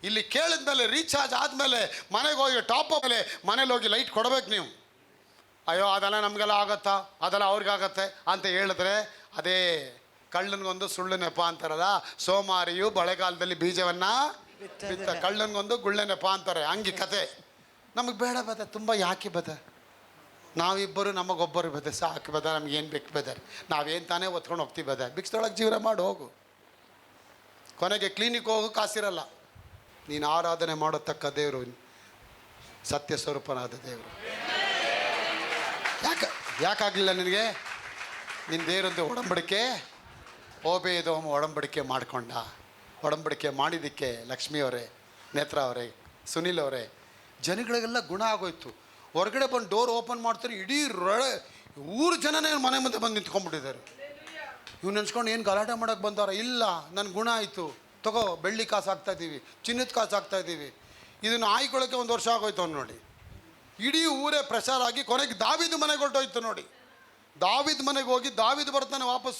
ಇಲ್ಲಿ ಕೇಳಿದ್ಮೇಲೆ ರೀಚಾರ್ಜ್ ಆದಮೇಲೆ ಮನೆಗೆ ಹೋಗಿ ಟಾಪ್ ಮೇಲೆ ಮನೇಲಿ ಹೋಗಿ ಲೈಟ್ ಕೊಡಬೇಕು ನೀವು. ಅಯ್ಯೋ ಅದೆಲ್ಲ ನಮಗೆಲ್ಲ ಆಗತ್ತಾ, ಅದೆಲ್ಲ ಅವ್ರಿಗಾಗತ್ತೆ ಅಂತ ಹೇಳಿದ್ರೆ ಅದೇ ಕಳ್ಳನಿಗೊಂದು ಸುಳ್ಳು ನೆಪ ಅಂತಾರಲ್ಲ, ಸೋಮಾರಿಯು ಬಳೆಗಾಲದಲ್ಲಿ ಬೀಜವನ್ನು ಬಿತ್ತ, ಕಳ್ಳನಿಗೊಂದು ಗುಳ್ಳೆ ನೆಪ ಅಂತಾರೆ. ಹಂಗೆ ಕತೆ ನಮಗೆ ಬೇಡ ಬದ, ತುಂಬ ಯಾಕೆ ಬದ? ನಾವಿಬ್ಬರು ನಮಗೊಬ್ಬರು ಬದ, ಸಾಕು ಬದ, ನಮಗೇನು ಬೇಕು ಬದರ್, ನಾವೇನು ತಾನೇ ಒತ್ಕೊಂಡು ಹೋಗ್ತೀವಿ ಬದ, ಬಿಕ್ಸ್ದೊಳಗೆ ಜೀವನ ಮಾಡಿ ಹೋಗು. ಕೊನೆಗೆ ಕ್ಲಿನಿಕ್ ಹೋಗೋ ಕಾಸಿರಲ್ಲ. ನೀನು ಆರಾಧನೆ ಮಾಡತಕ್ಕ ದೇವರು ಸತ್ಯ ಸ್ವರೂಪನಾದ ದೇವರು. ಯಾಕಾಗಲಿಲ್ಲ ನಿನಗೆ? ನಿನ್ನ ದೇವರೊಂದು ಒಡಂಬಡಿಕೆ, ಓಬೇದೋಮ್ ಒಡಂಬಡಿಕೆ ಮಾಡಿಕೊಂಡ. ಒಡಂಬಡಿಕೆ ಮಾಡಿದ್ದಕ್ಕೆ ಲಕ್ಷ್ಮಿಯವರೇ, ನೇತ್ರ ಅವರೇ, ಸುನಿಲ್ ಅವರೇ, ಜನಗಳಿಗೆಲ್ಲ ಗುಣ ಆಗೋಯ್ತು. ಹೊರಗಡೆ ಬಂದು ಡೋರ್ ಓಪನ್ ಮಾಡ್ತಾರೆ, ಇಡೀ ಊರು ಜನನೇ ಮನೆ ಮುಂದೆ ಬಂದು ನಿಂತ್ಕೊಂಡ್ಬಿಟ್ಟಿದ್ದಾರೆ. ಇವ್ನು ನೆನ್ಸ್ಕೊಂಡು ಏನು ಗಲಾಟೆ ಮಾಡೋಕ್ಕೆ ಬಂದವ್ರ? ಇಲ್ಲ, ನನ್ನ ಗುಣ ಆಯಿತು, ತಗೋ ಬೆಳ್ಳಿ ಕಾಸು ಹಾಕ್ತಾಯಿದ್ದೀವಿ, ಚಿನ್ನದ ಕಾಸು ಹಾಕ್ತಾಯಿದ್ದೀವಿ. ಇದನ್ನು ಆಯ್ಕೊಳ್ಳೋಕ್ಕೆ 1 ವರ್ಷ ಆಗೋಯ್ತು ಅವ್ನು ನೋಡಿ. ಇಡೀ ಊರೇ ಪ್ರಚಾರ ಆಗಿ ಕೊನೆಗೆ ದಾವಿದ ಮನೆಗೆ ಹೊರಟೋಯ್ತು ನೋಡಿ. ದಾವಿದ ಮನೆಗೆ ಹೋಗಿ ದಾವಿದ ಬರ್ತಾನೆ ವಾಪಸ್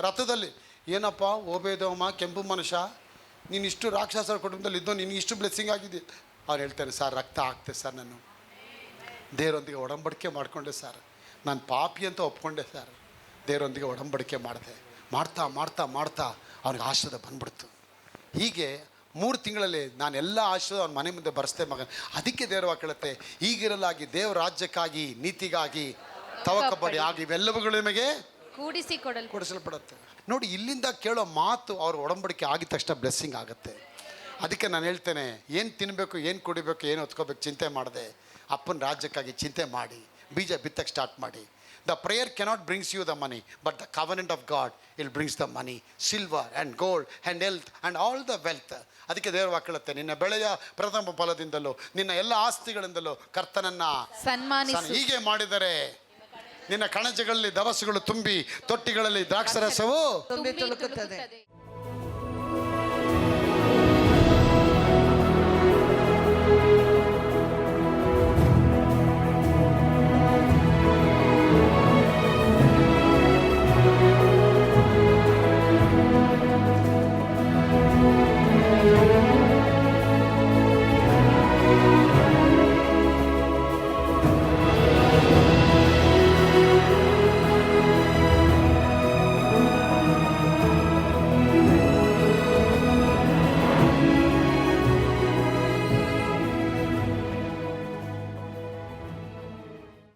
ರಥದಲ್ಲಿ. ಏನಪ್ಪ ಓಬೇದೋಮ ಕೆಂಪು ಮನುಷ್ಯ, ನೀನು ಇಷ್ಟು ರಾಕ್ಷಸರ ಕುಟುಂಬದಲ್ಲಿ ಇದ್ದೋ, ನಿನಗೆ ಇಷ್ಟು ಬ್ಲೆಸ್ಸಿಂಗ್ ಆಗಿದೆ. ಅವ್ನು ಹೇಳ್ತಾನೆ, ಸರ್ ರಕ್ತ ಹಾಕ್ತೆ ಸರ್, ನಾನು ದೇವರೊಂದಿಗೆ ಒಡಂಬಡಿಕೆ ಮಾಡಿಕೊಂಡೆ ಸರ್, ನಾನು ಪಾಪಿ ಅಂತ ಒಪ್ಕೊಂಡೆ ಸರ್, ದೇವರೊಂದಿಗೆ ಒಡಂಬಡಿಕೆ ಮಾಡಿದೆ. ಮಾಡ್ತಾ ಮಾಡ್ತಾ ಮಾಡ್ತಾ ಅವ್ನಿಗೆ ಆಶೀರ್ವಾದ ಬಂದ್ಬಿಡ್ತು. ಹೀಗೆ 3 ತಿಂಗಳಲ್ಲಿ ನಾನು ಎಲ್ಲ ಆಶೀರ್ವಾದ ಅವ್ನ ಮನೆ ಮುಂದೆ ಬರೆಸ್ದೆ ಮಗನ. ಅದಕ್ಕೆ ದೇವರ ಕೇಳುತ್ತೆ, ಈಗಿರಲಾಗಿ ದೇವರ ರಾಜ್ಯಕ್ಕಾಗಿ ನೀತಿಗಾಗಿ ತವಕಬಡಿ ಆಗಿ ಇವೆಲ್ಲವುಗಳು ನಿಮಗೆ ಕೊಡಿಸಲ್ಪಡುತ್ತೆ. ನೋಡಿ, ಇಲ್ಲಿಂದ ಕೇಳೋ ಮಾತು ಅವ್ರ ಒಡಂಬಡಿಕೆ ಆಗಿದ ತಕ್ಷಣ ಬ್ಲೆಸ್ಸಿಂಗ್ ಆಗುತ್ತೆ. ಅದಕ್ಕೆ ನಾನು ಹೇಳ್ತೇನೆ, ಏನು ತಿನ್ನಬೇಕು, ಏನು ಕುಡಿಬೇಕು, ಏನು ಹೊತ್ಕೋಬೇಕು ಚಿಂತೆ ಮಾಡದೆ ಅಪ್ಪನ ರಾಜ್ಯಕ್ಕಾಗಿ ಚಿಂತೆ ಮಾಡಿ ಬೀಜ ಬಿತ್ತಕ್ಕೆ ಸ್ಟಾರ್ಟ್ ಮಾಡಿ. The prayer cannot brings you the money, but the covenant of God will brings the money, silver and gold and health and all the wealth. ಅದಕ್ಕೆ ದೇವರು ವಾಕ್ಯಳುತ್ತೆ, ನಿನ್ನ ಬೆಳೆಯ ಪ್ರಥಮ ಫಲದಿಂದಲೂ ನಿನ್ನ ಎಲ್ಲ ಆಸ್ತಿಗಳಿಂದಲೂ ಕರ್ತನನ್ನ ಸನ್ಮಾನಿಸು. ಹೀಗೆ ಮಾಡಿದರೆ ನಿನ್ನ ಕಣಜಗಳಲ್ಲಿ ದವಸಗಳು ತುಂಬಿ ತೊಟ್ಟಿಗಳಲ್ಲಿ ದ್ರಾಕ್ಷರಸವು ತುಂಬಿ ತುಳುಕುತ್ತದೆ.